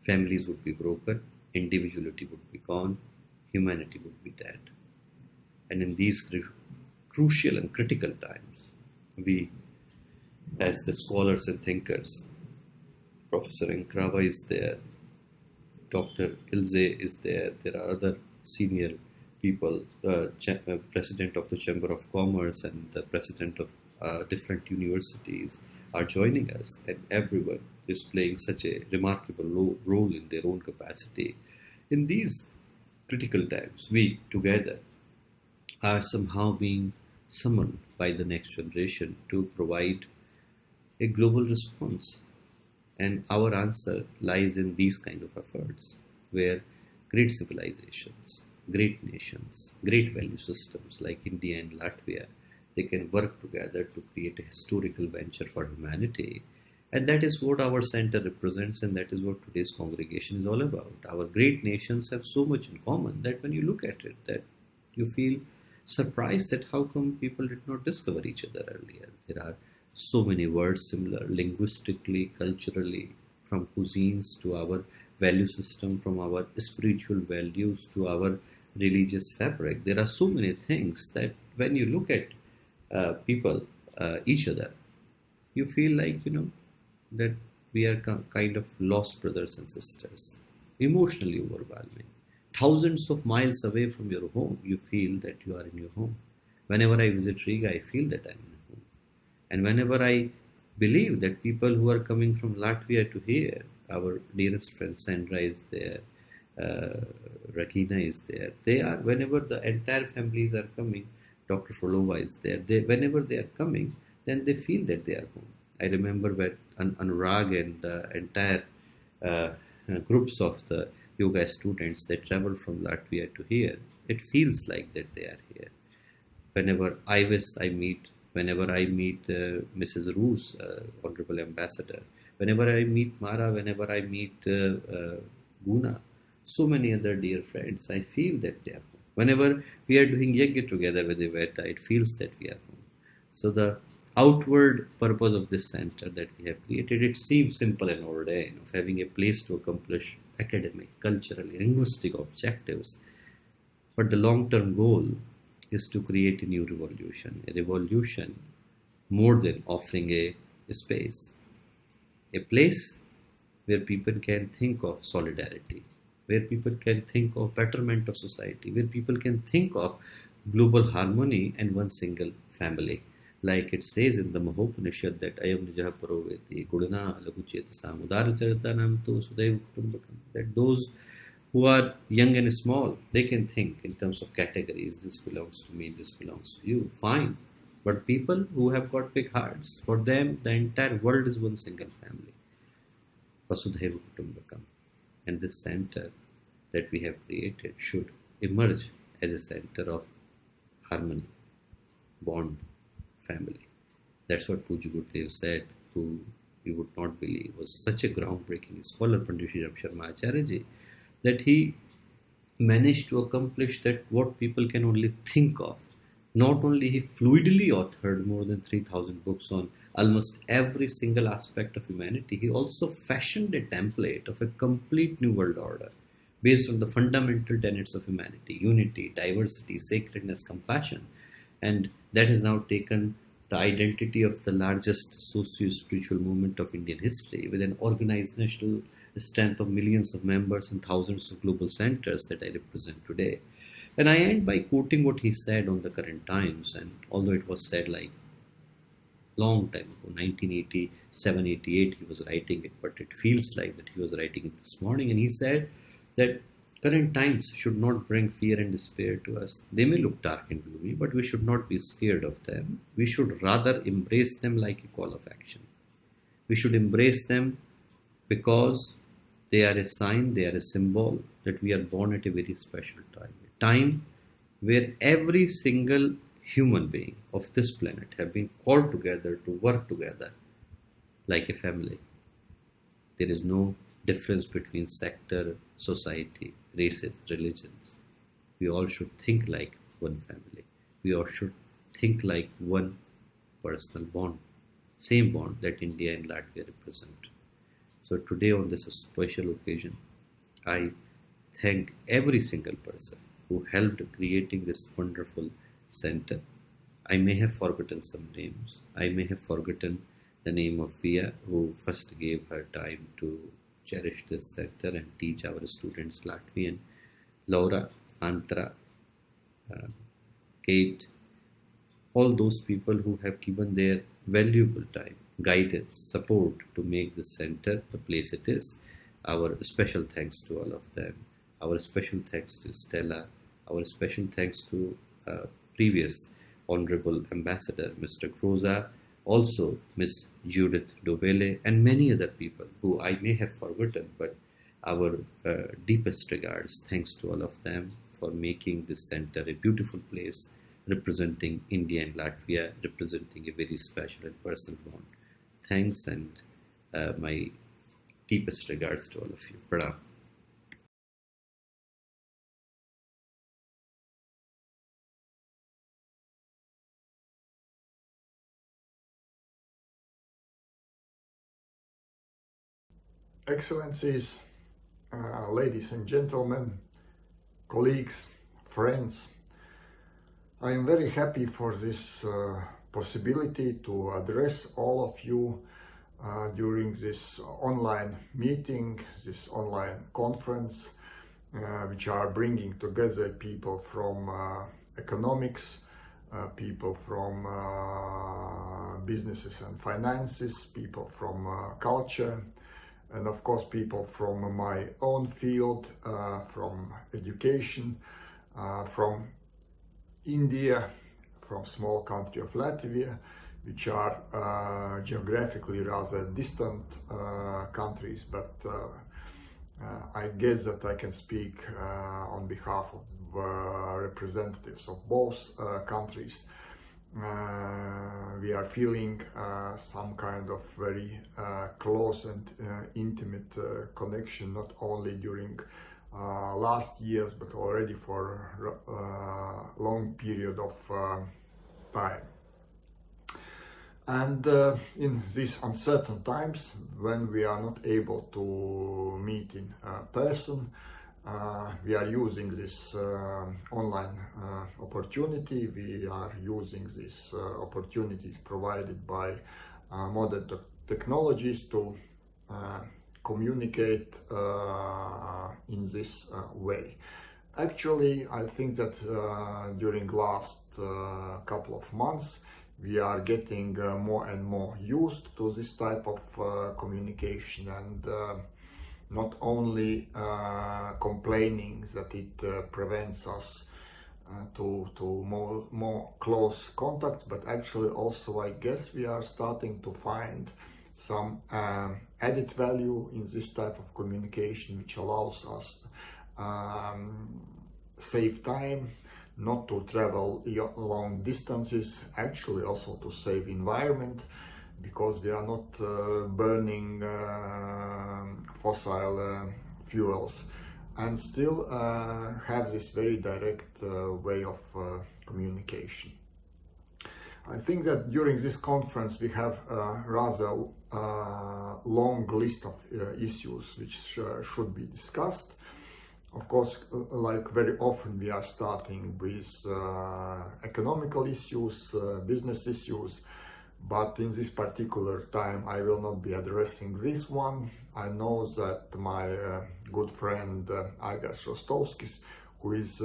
Families would be broken, individuality would be gone, humanity would be dead. And in these crucial and critical times, we, as the scholars and thinkers, Professor Enkrava is there, Dr. Ilze is there are other senior people, President of the Chamber of Commerce and the President of different universities are joining us, and everyone is playing such a remarkable role in their own capacity. In these critical times, we together are somehow being summoned by the next generation to provide a global response. And our answer lies in these kind of efforts, where great civilizations, great nations, great value systems like India and Latvia, they can work together to create a historical venture for humanity. And that is what our center represents, and that is what today's congregation is all about. Our great nations have so much in common that when you look at it, that you feel surprised at how come people did not discover each other earlier. There are so many words similar linguistically, culturally, from cuisines to our value system, from our spiritual values to our religious fabric. There are so many things that when you look at people each other, you feel like, that we are kind of lost brothers and sisters, emotionally overwhelming. Thousands of miles away from your home, you feel that you are in your home. Whenever I visit Riga, I feel that I'm in home. And whenever I believe that people who are coming from Latvia to here, our dearest friend Sandra is there, Rakina is there. They are, whenever the entire families are coming, Dr. Frolova is there. Whenever they are coming, then they feel that they are home. I remember when Anurag and the entire groups of the yoga students that travel from Latvia to here, it feels like that they are here. Whenever I meet, whenever I meet Mrs. Roos, Honorable Ambassador, whenever I meet Mara, whenever I meet Guna, so many other dear friends, I feel that they are home. Whenever we are doing yoga together with Iveta, it feels that we are home. So the outward purpose of this center that we have created, it seems simple and ordained, of having a place to accomplish academic, cultural, linguistic objectives. But the long-term goal is to create a new revolution, a revolution more than offering a space, a place where people can think of solidarity, where people can think of betterment of society, where people can think of global harmony and one single family. Like it says in the Mahopanishad that Ayam Nijaha Paroveti, Gudana Laguchet Samudara Charitanam to Sudaiv Kutumbakam, that those who are young and small, they can think in terms of categories. This belongs to me, this belongs to you. Fine. But people who have got big hearts, for them, the entire world is one single family. Vasudhaiva Kutumbakam. And this center that we have created should emerge as a center of harmony, bond, family. That's what Puja Gurudev said, who you would not believe was such a groundbreaking scholar, Pandit Shri Ram Sharma Acharya ji, that he managed to accomplish that what people can only think of. Not only he fluidly authored more than 3,000 books on almost every single aspect of humanity, he also fashioned a template of a complete new world order based on the fundamental tenets of humanity: unity, diversity, sacredness, compassion. And that has now taken the identity of the largest socio-spiritual movement of Indian history, with an organizational strength of millions of members and thousands of global centers that I represent today. And I end by quoting what he said on the Current Times, and although it was said like long time ago, 1987, 88, he was writing it, but it feels like that he was writing it this morning. And he said that current times should not bring fear and despair to us. They may look dark and gloomy, but we should not be scared of them. We should rather embrace them like a call of action. We should embrace them because they are a sign, they are a symbol that we are born at a very special time. A time where every single human being of this planet have been called together to work together like a family. There is no difference between sector, society, races, religions. We all should think like one family. We all should think like one personal bond, same bond that India and Latvia represent. So today on this special occasion, I thank every single person who helped creating this wonderful center. I may have forgotten some names. I may have forgotten the name of Via, who first gave her time to cherish this center and teach our students Latvian, Laura, Antra, Kate, all those people who have given their valuable time, guidance, support to make this center the place it is. Our special thanks to all of them. Our special thanks to Stella. Our special thanks to previous Honorable Ambassador, Mr. Croza, also Ms. Judith Dovele, and many other people who I may have forgotten, but our deepest regards. Thanks to all of them for making this center a beautiful place, representing India and Latvia, representing a very special and personal bond. Thanks, and my deepest regards to all of you. Pranam. Excellencies, ladies and gentlemen, colleagues, friends, I am very happy for this possibility to address all of you during this online meeting, this online conference, which are bringing together people from economics, people from businesses and finances, people from culture, and of course people from my own field, from education, from India, from small country of Latvia, which are geographically rather distant countries, but I guess that I can speak on behalf of representatives of both countries. We are feeling some kind of very close and intimate connection, not only during last years, but already for a long period of time. And in these uncertain times, when we are not able to meet in person, we are using this online opportunity. We are using these opportunities provided by modern technologies to communicate in this way. Actually, I think that during last couple of months, we are getting more and more used to this type of communication, and not only complaining that it prevents us to more close contacts, but actually also I guess we are starting to find some added value in this type of communication, which allows us save time, not to travel long distances, actually also to save environment, because we are not burning fossil fuels, and still have this very direct way of communication. I think that during this conference we have a rather long list of issues which should be discussed. Of course, like very often, we are starting with economical issues, business issues, but in this particular time I will not be addressing this one. I know that my good friend Aigars Rostovskis, who is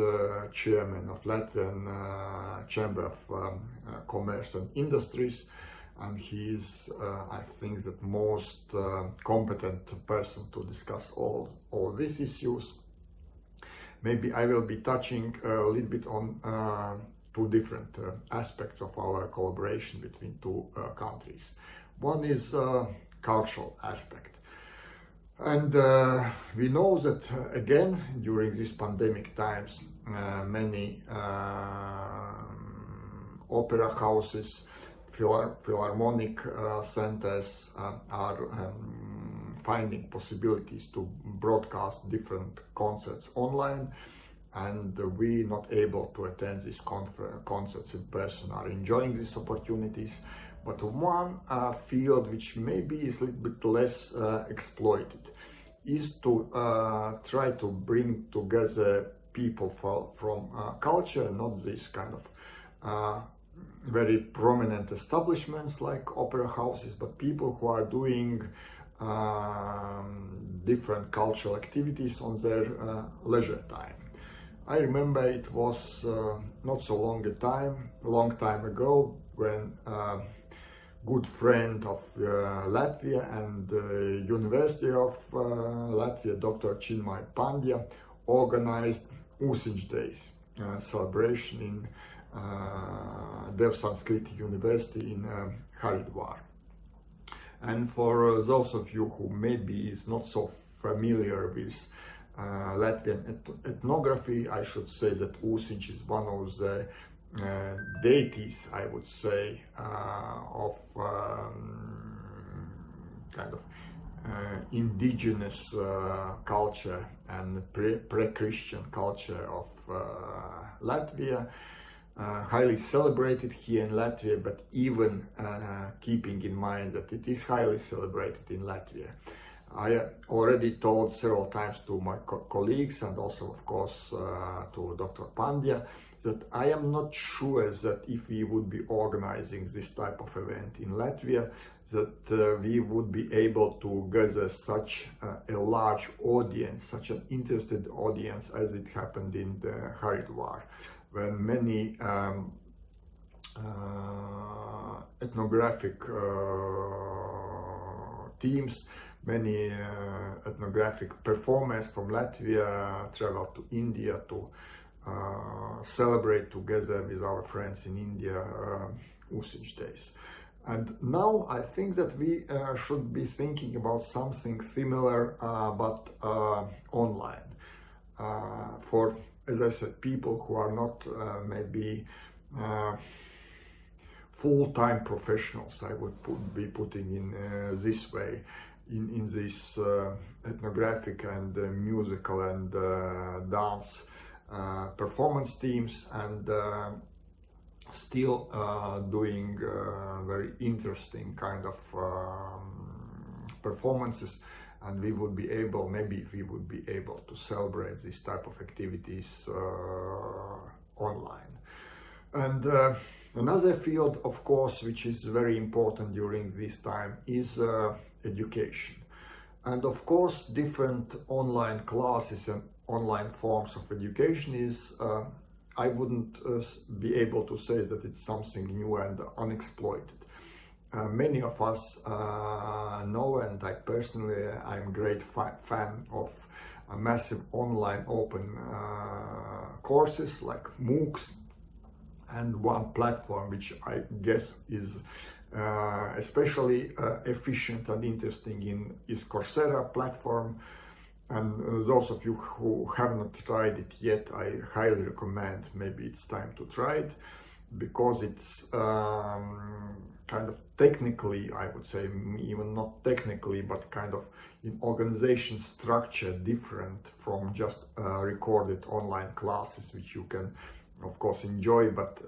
chairman of Latvian Chamber of Commerce and Industries, and he is, I think, the most competent person to discuss all these issues. Maybe I will be touching a little bit on two different aspects of our collaboration between two countries. One is cultural aspect. And we know that, again, during these pandemic times, many opera houses, philharmonic centers are finding possibilities to broadcast different concerts online, and we not able to attend these concerts in person are enjoying these opportunities. But one field which maybe is a little bit less exploited is to try to bring together people from culture, not this kind of very prominent establishments like opera houses, but people who are doing different cultural activities on their leisure time. I remember it was not so long time ago, when good friend of Latvia and University of Latvia, Dr. Chinmay Pandya, organized Ozensgee Days celebration in Dev Sanskriti University in Haridwar. And for those of you who maybe is not so familiar with Latvian ethnography, I should say that Ozensgee is one of the deities, I would say, of kind of indigenous culture and pre-Christian culture of Latvia. Highly celebrated here in Latvia, but even keeping in mind that it is highly celebrated in Latvia. I already told several times to my colleagues and also, of course, to Dr. Pandya that I am not sure that if we would be organizing this type of event in Latvia, that we would be able to gather such a large audience, such an interested audience as it happened in the Haridwar, when many ethnographic teams, many ethnographic performers from Latvia traveled to India to celebrate together with our friends in India Ozensgee days. And now I think that we should be thinking about something similar but online. For, as I said, people who are not maybe full-time professionals, I would be putting in this way, in this ethnographic and musical and dance performance teams, and still doing very interesting kind of performances, and we would be able, maybe we would be able to celebrate this type of activities online. And another field, of course, which is very important during this time is education. And of course, different online classes and online forms of education is, I wouldn't be able to say that it's something new and unexploited. Many of us know, and I personally, I'm a great fan of massive online open courses like MOOCs, and one platform which I guess is especially efficient and interesting is Coursera platform. And those of you who have not tried it yet, I highly recommend, maybe it's time to try it, because it's kind of technically, I would say, even not technically, but kind of in organization structure different from just recorded online classes, which you can of course enjoy, but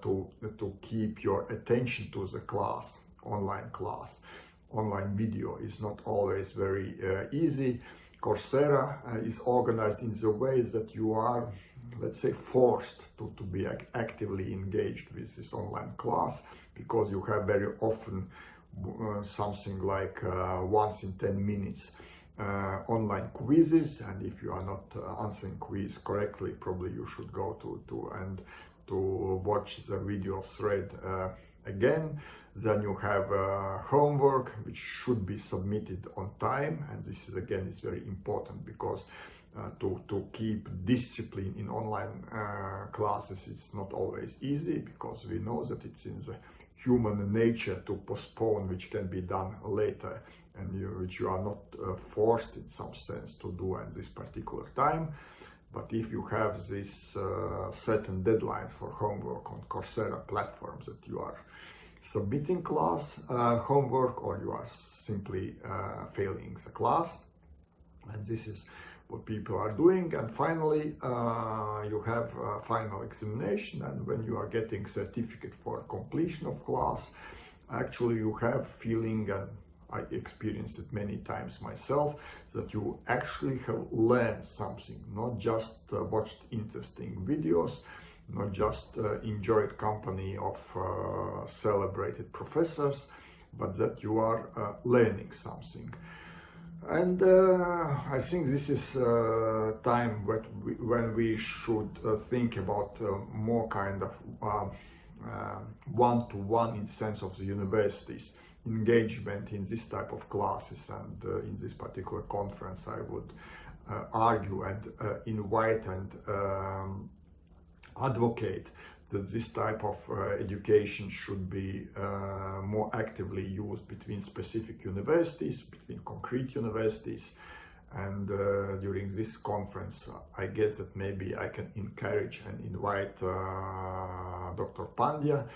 to keep your attention to the class, online video is not always very easy. Coursera is organized in the way that you are, let's say, forced to be actively engaged with this online class, because you have very often something like once in 10 minutes online quizzes, and if you are not answering quiz correctly, probably you should go to watch the video thread again. Then you have homework which should be submitted on time, and this is again is very important, because to keep discipline in online classes is not always easy, because we know that it's in the human nature to postpone, which can be done later, and which you are not forced in some sense to do at this particular time. But if you have this certain deadlines for homework on Coursera platforms, that you are submitting class homework, or you are simply failing the class, and this is what people are doing. And finally you have final examination, and when you are getting certificate for completion of class, actually you have feeling, and I experienced it many times myself, that you actually have learned something, not just watched interesting videos, not just enjoyed company of celebrated professors, but that you are learning something. And I think this is time when we should think about more kind of one-to-one in sense of the universities engagement in this type of classes. And in this particular conference, I would argue and invite and advocate that this type of education should be more actively used between specific universities, between concrete universities. And during this conference, I guess that maybe I can encourage and invite Dr. Pandya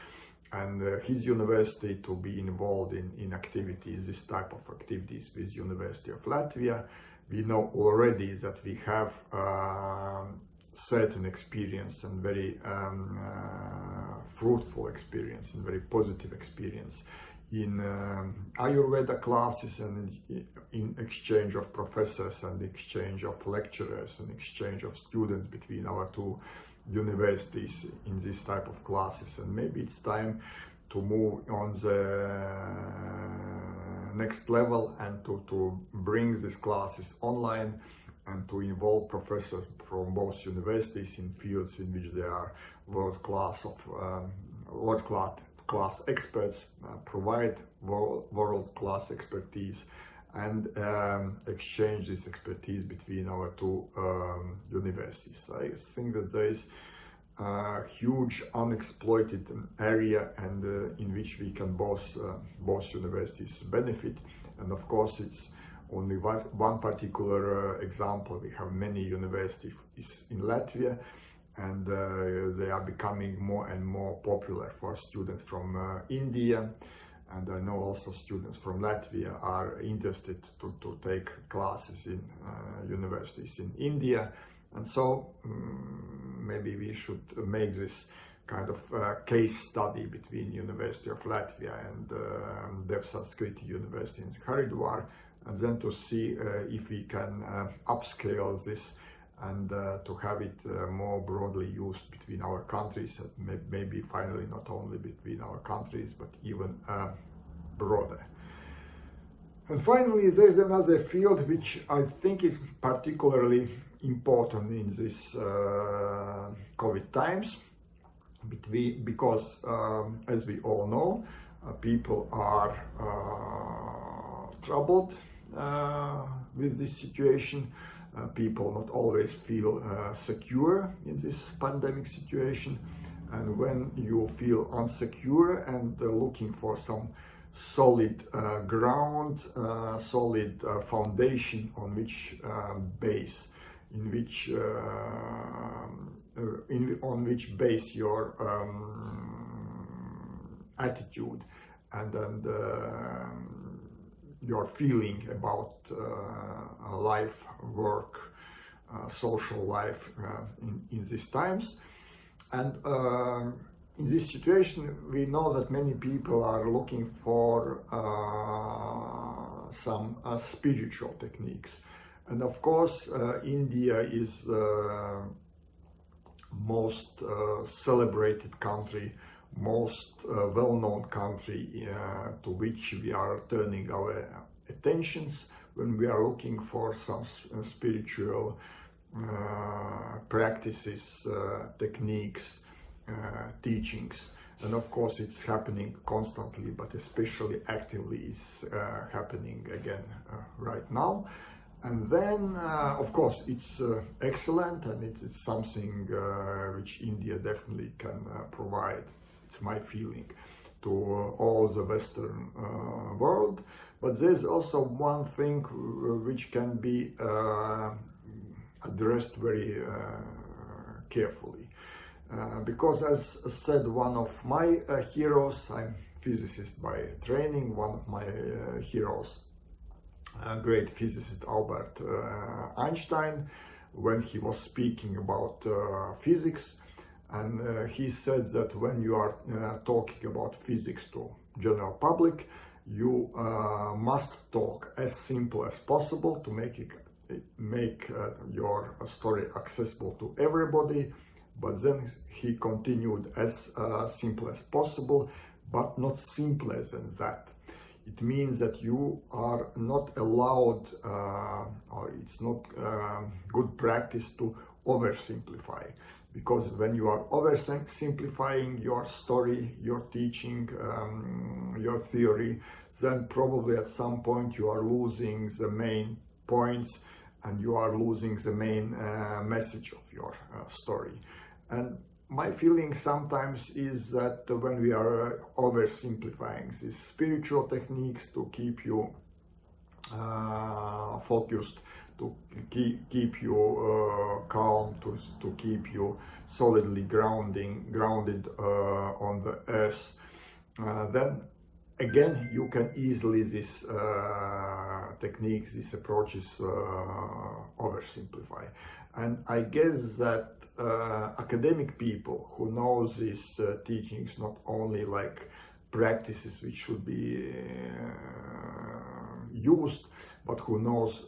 and his university to be involved in activities, this type of activities with University of Latvia. We know already that we have certain experience and very fruitful experience and very positive experience in Ayurveda classes, and in exchange of professors and exchange of lecturers and exchange of students between our two universities in this type of classes. And maybe it's time to move on the next level and to bring these classes online and to involve professors from both universities in fields in which they are world-class experts, provide world-class expertise, and exchange this expertise between our two universities. I think that there is a huge unexploited area, and in which we can both universities benefit. And of course, it's only one particular example. We have many universities in Latvia, and they are becoming more and more popular for students from India. And I know also students from Latvia are interested to take classes in universities in India. And so maybe we should make this kind of case study between University of Latvia and Dev Sanskriti University in Haridwar, and then to see if we can upscale this and to have it more broadly used between our countries, maybe finally not only between our countries, but even broader. And finally, there's another field which I think is particularly important in this COVID times, because as we all know, people are troubled with this situation. People not always feel secure in this pandemic situation, and when you feel insecure and looking for some solid ground, solid foundation on which on which base your attitude and your feeling about life, work, social life in these times. And in this situation, we know that many people are looking for some spiritual techniques. And of course, India is the most celebrated country, most well-known country to which we are turning our attentions when we are looking for some spiritual practices, techniques, teachings. And of course it's happening constantly, but especially actively is happening again right now. And then of course it's excellent, and it is something which India definitely can provide, it's my feeling, to all the Western world. But there's also one thing which can be addressed very carefully. Because as said one of my heroes, I'm a physicist by training, one of my heroes, great physicist Albert Einstein, when he was speaking about physics, and he said that when you are talking about physics to general public, you must talk as simple as possible to make your story accessible to everybody. But then he continued, as simple as possible, but not simpler than that. It means that you are not allowed, or it's not good practice to oversimplify. Because when you are oversimplifying your story, your teaching, your theory, then probably at some point you are losing the main points, and you are losing the main message of your story. And my feeling sometimes is that when we are oversimplifying these spiritual techniques to keep you focused, to keep you calm, to keep you solidly grounded on the earth, then again you can easily these techniques, these approaches oversimplify. And I guess that academic people who know these teachings not only like practices which should be used, but who knows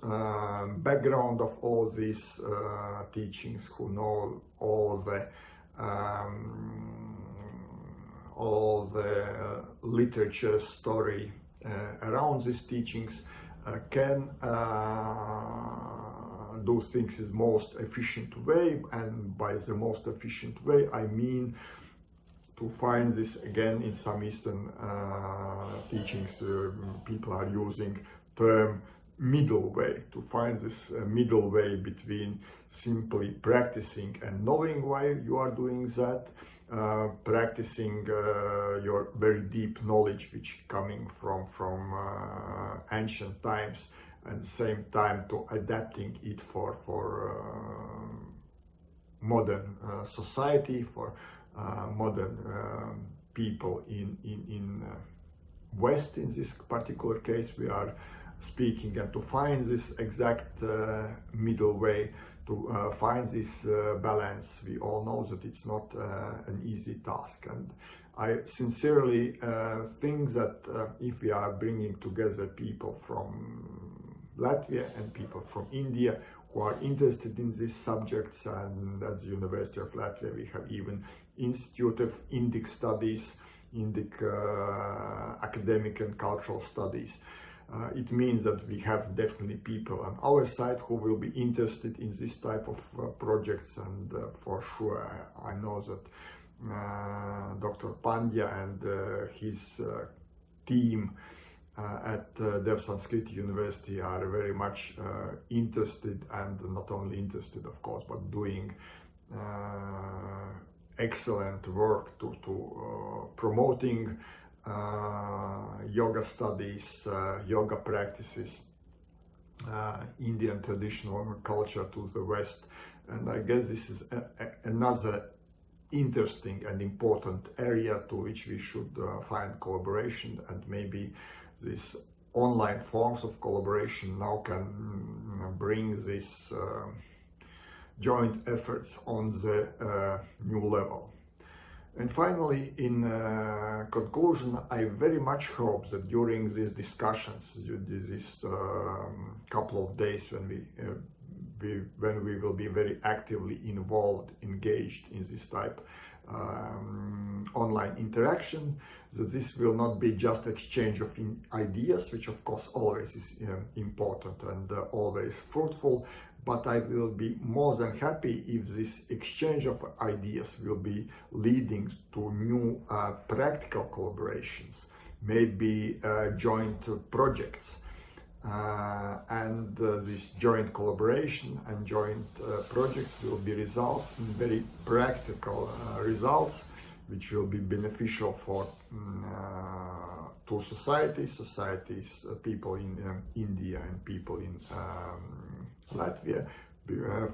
background of all these teachings, who know all the literature story around these teachings, can do things in the most efficient way. And by the most efficient way, I mean to find this again in some Eastern teachings. People are using term middle way, to find this middle way between simply practicing and knowing why you are doing that, practicing your very deep knowledge which coming from ancient times, and at the same time to adapting it for modern society, for modern people in West. In this particular case we are speaking, and to find this exact middle way, to find this balance. We all know that it's not an easy task, and I sincerely think that if we are bringing together people from Latvia and people from India who are interested in these subjects, and at the University of Latvia we have even Institute of Indic Studies, Indic Academic and Cultural Studies. It means that we have definitely people on our side who will be interested in this type of projects, and for sure I know that Dr. Pandya and his team at Dev Sanskriti University are very much interested, and not only interested of course, but doing excellent work to promoting yoga studies, yoga practices, Indian traditional culture to the West. And I guess this is another interesting and important area to which we should find collaboration, and maybe these online forms of collaboration now can bring these joint efforts on the new level. And finally, in conclusion, I very much hope that during these discussions, this couple of days when we will be very actively involved, engaged in this type online interaction, that this will not be just exchange of ideas, which of course always is important and always fruitful, but I will be more than happy if this exchange of ideas will be leading to new practical collaborations, maybe joint projects. And this joint collaboration and joint projects will be result in very practical results, which will be beneficial for two societies, people in India and people in Latvia,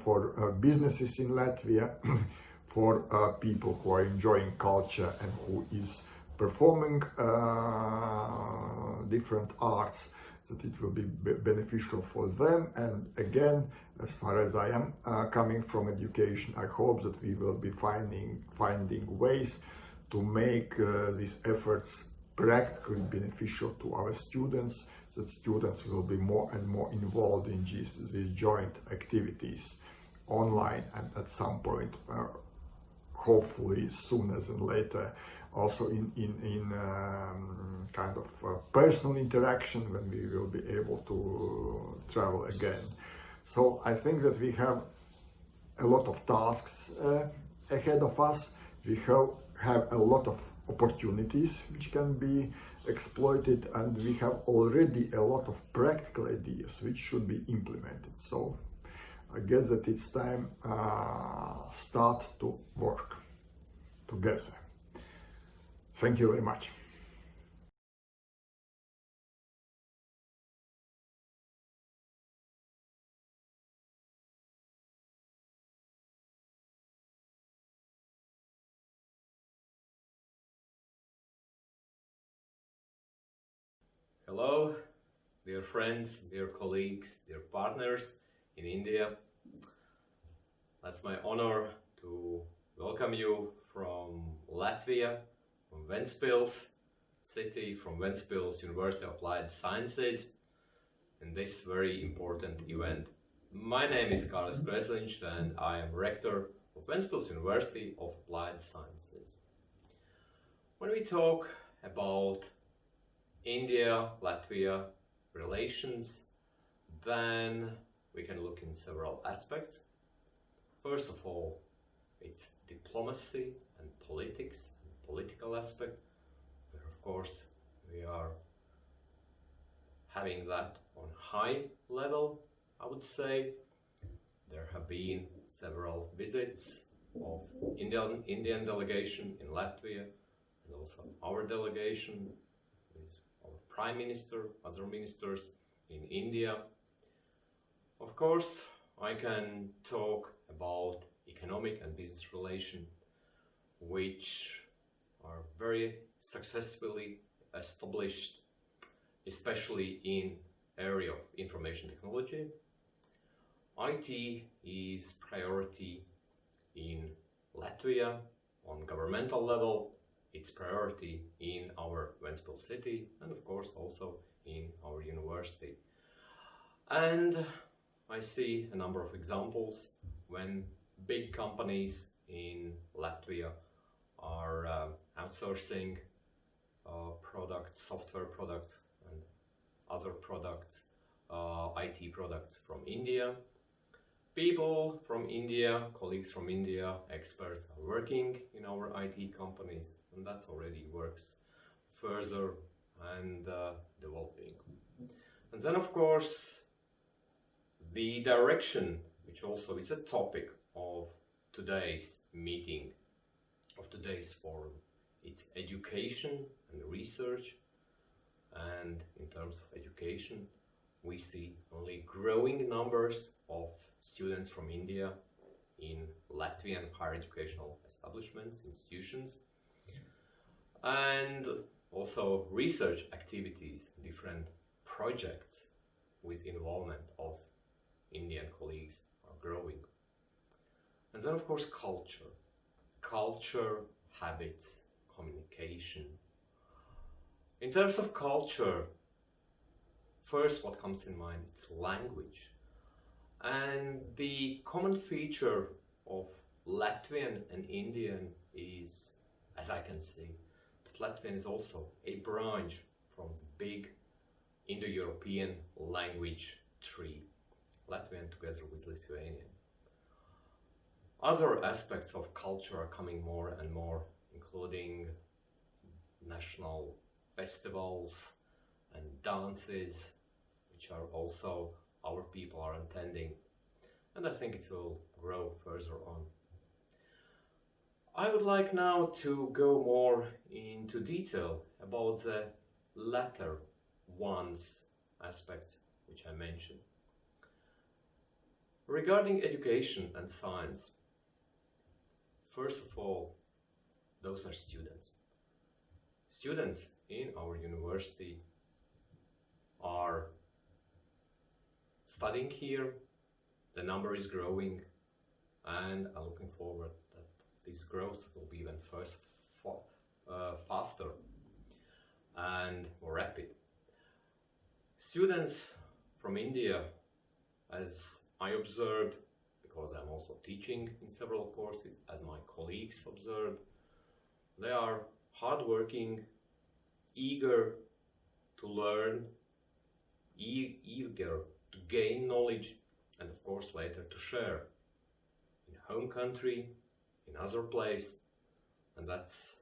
for businesses in Latvia, for people who are enjoying culture and who is performing different arts, that it will be beneficial for them. And again, as far as I am coming from education, I hope that we will be finding ways to make these efforts practically beneficial to our students, that students will be more and more involved in these joint activities online, and at some point, hopefully sooner than later, also in kind of personal interaction, when we will be able to travel again. So I think that we have a lot of tasks ahead of us. We have a lot of opportunities which can be exploited, and we have already a lot of practical ideas which should be implemented. So I guess that it's time start to work together. Thank you very much. Hello, dear friends, dear colleagues, dear partners in India. That's my honor to welcome you from Latvia, from Ventspils. City, from Ventspils University of Applied Sciences in this very important event. My name is Kārlis Kresliņš and I am rector of Ventspils University of Applied Sciences. When we talk about India-Latvia relations, then we can look in several aspects. First of all, it's diplomacy and politics, and political aspect, where of course we are having that on high level. I would say there have been several visits of Indian delegation in Latvia, and also our delegation with our Prime Minister, other ministers in India. Of course, I can talk about economic and business relations, which are very successfully established, especially in area of information technology. IT is priority in Latvia on governmental level. It's priority in our Ventspils city and of course also in our university. And I see a number of examples when big companies in Latvia are outsourcing products, software products and other products, IT products from India. People from India, colleagues from India, experts are working in our IT companies, and that already works further and developing. And then of course the direction, which also is a topic of today's meeting, of today's forum. It's education and research, and in terms of education we see only growing numbers of students from India in Latvian higher educational establishments, institutions, and also research activities, different projects with involvement of Indian colleagues are growing. And then of course culture, habits, communication. In terms of culture, first what comes in mind, it's language. And the common feature of Latvian and Indian is, as I can see, that Latvian is also a branch from the big Indo-European language tree, Latvian together with Lithuanian. Other aspects of culture are coming more and more, including national festivals and dances, which are also our people are attending, and I think it will grow further on. I would like now to go more into detail about the latter one's aspects which I mentioned. Regarding education and science, first of all, those are students. Students in our university are studying here, the number is growing, and I'm looking forward that this growth will be even faster and more rapid. Students from India, as I observed, because I'm also teaching in several courses, as my colleagues observed, they are hardworking, eager to learn, eager to gain knowledge, and of course later to share in home country, in other place, and that's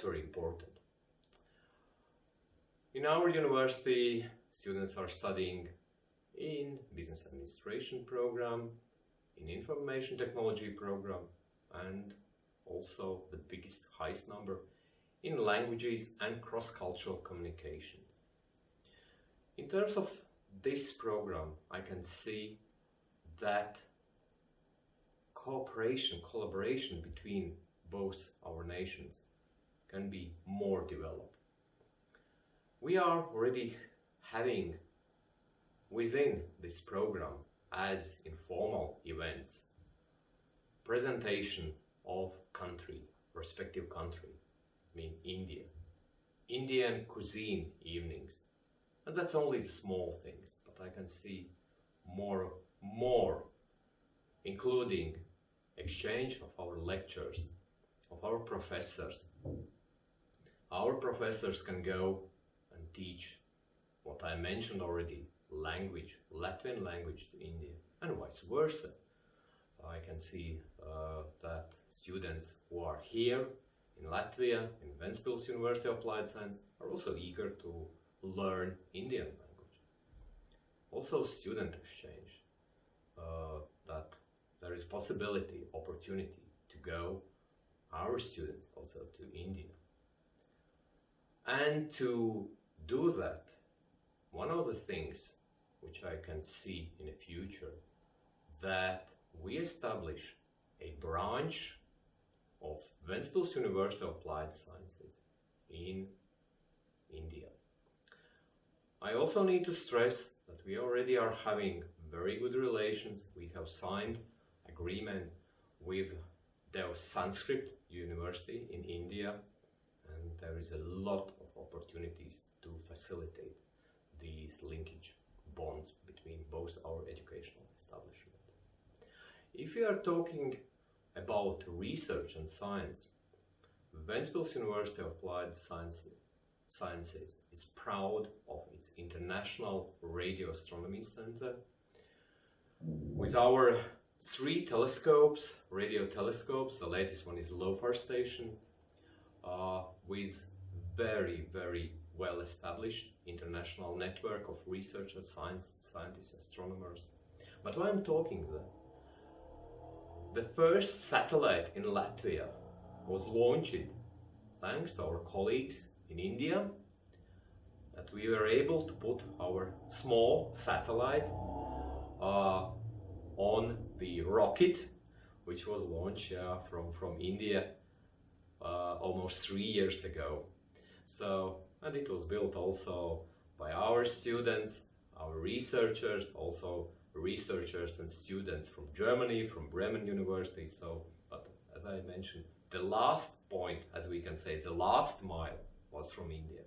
very important. In our university, students are studying in business administration program, in information technology program, and also the highest number in languages and cross-cultural communication. In terms of this program, I can see that collaboration between both our nations can be more developed. We are already having within this program, as informal events, presentation of respective country, I mean India, Indian cuisine evenings. And that's only small things, but I can see more, including exchange of our lectures, of our professors. Our professors can go and teach what I mentioned already, language, Latvian language to India, and vice versa. I can see that students who are here in Latvia, in Ventspils University of Applied Science, are also eager to learn Indian language. Also student exchange, that there is possibility, opportunity to go, our students also to India. And to do that, one of the things which I can see in the future, that we establish a branch of Ventspils University of Applied Sciences in India. I also need to stress that we already are having very good relations. We have signed agreement with Dev Sanskriti University in India, and there is a lot of opportunities to facilitate these linkage bonds between both our educational establishments. If we are talking about research and science, Ventspils University of Applied Sciences is proud of its International Radio Astronomy Center. With our 3 telescopes, radio telescopes, the latest one is LOFAR station, with very, very well-established international network of researchers, scientists, astronomers. But why I'm talking there? The first satellite in Latvia was launched thanks to our colleagues in India, that we were able to put our small satellite on the rocket, which was launched from India almost 3 years ago. So, and it was built also by our students, our researchers, also researchers and students from Germany, from Bremen University. So, but as I mentioned, the last point, as we can say, the last mile was from India.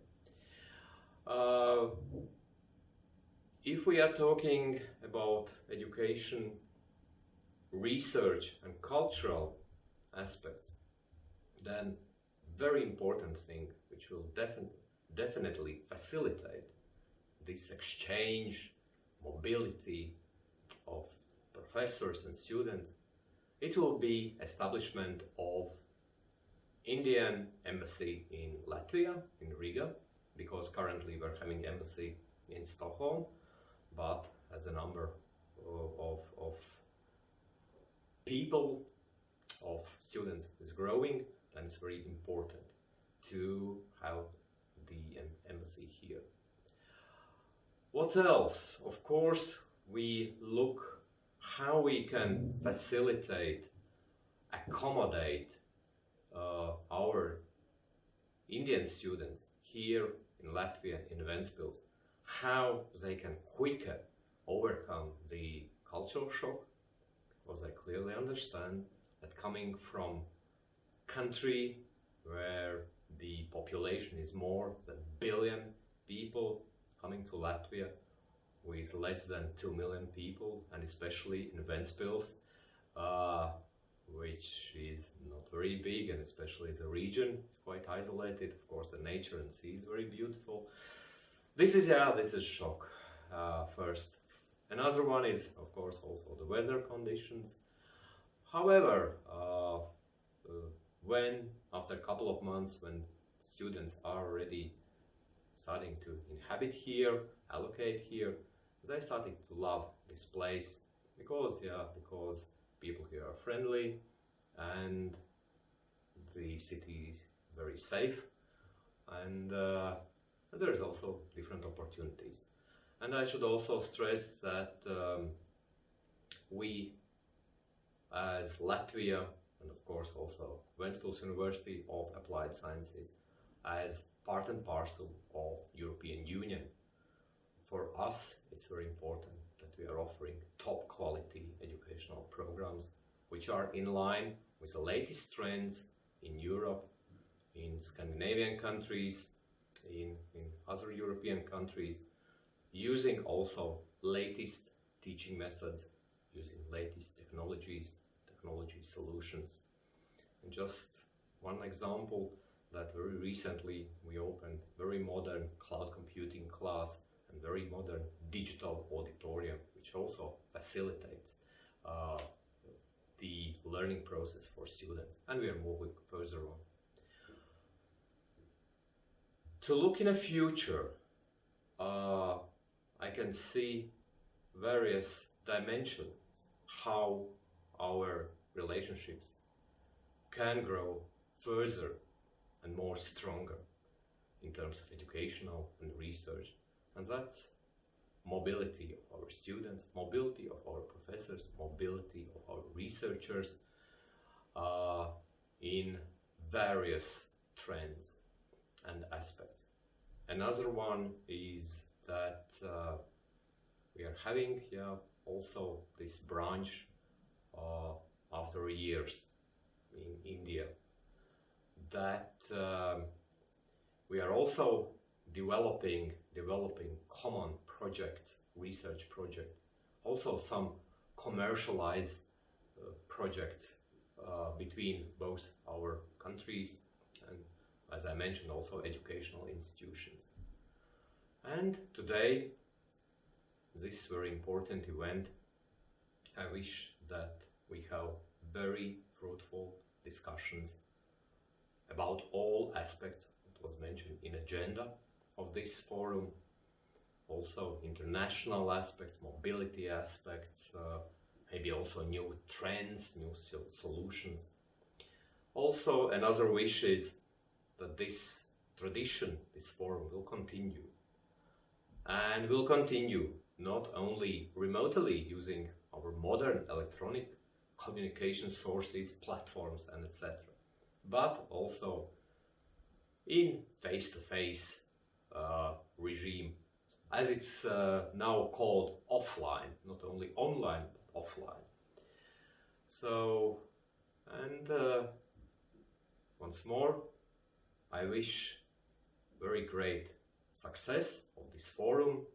If we are talking about education, research and cultural aspects, then very important thing which will definitely facilitate this exchange, mobility of professors and students, it will be establishment of Indian embassy in Latvia, in Riga, because currently we're having embassy in Stockholm, but as a number of people, of students is growing, and it's very important to have the embassy here. What else? Of course, we look how we can facilitate, accommodate our Indian students here in Latvia, in Ventspils, how they can quicker overcome the cultural shock, because I clearly understand that coming from country where the population is more than 1 billion people, coming to Latvia with less than 2 million people, and especially in Ventspils, which is not very big, and especially the region is quite isolated. Of course, the nature and sea is very beautiful. This is shock first. Another one is, of course, also the weather conditions. However, when after a couple of months, when students are already starting to inhabit here, allocate here, they started to love this place because people here are friendly and the city is very safe, and there is also different opportunities. And I should also stress that we, as Latvia, and of course also Ventspils University of Applied Sciences, as part and parcel of European Union, for us it's very important that we are offering top quality educational programs which are in line with the latest trends in Europe, in Scandinavian countries, in other European countries, using also latest teaching methods, using latest technology solutions. And just one example, that very recently we opened very modern cloud computing class and very modern digital auditorium, which also facilitates the learning process for students, and we are moving further on. To look in the future, I can see various dimensions how our relationships can grow further and more stronger in terms of educational and research, and that's mobility of our students, mobility of our professors, mobility of our researchers in various trends and aspects. Another one is that we are having also this branch after years in India, that we are also developing common projects, research projects, also some commercialized projects between both our countries, and as I mentioned, also educational institutions. And today, this very important event, I wish that we have very fruitful discussions about all aspects that was mentioned in agenda of this forum, also international aspects, mobility aspects, maybe also new trends, new solutions. Also, another wish is that this tradition, this forum will continue, and will continue not only remotely using our modern electronic communication sources, platforms, and etc., but also in face-to-face regime, as it's now called offline, not only online, but offline. So, and once more, I wish very great success of this forum,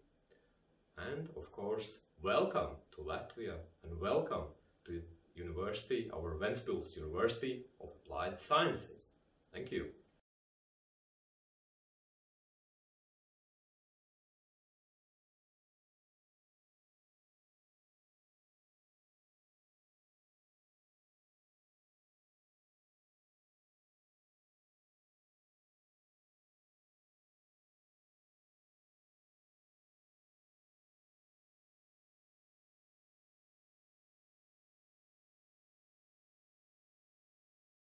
and of course, welcome to Latvia and welcome to university, our Ventspils University of Applied Sciences. Thank you.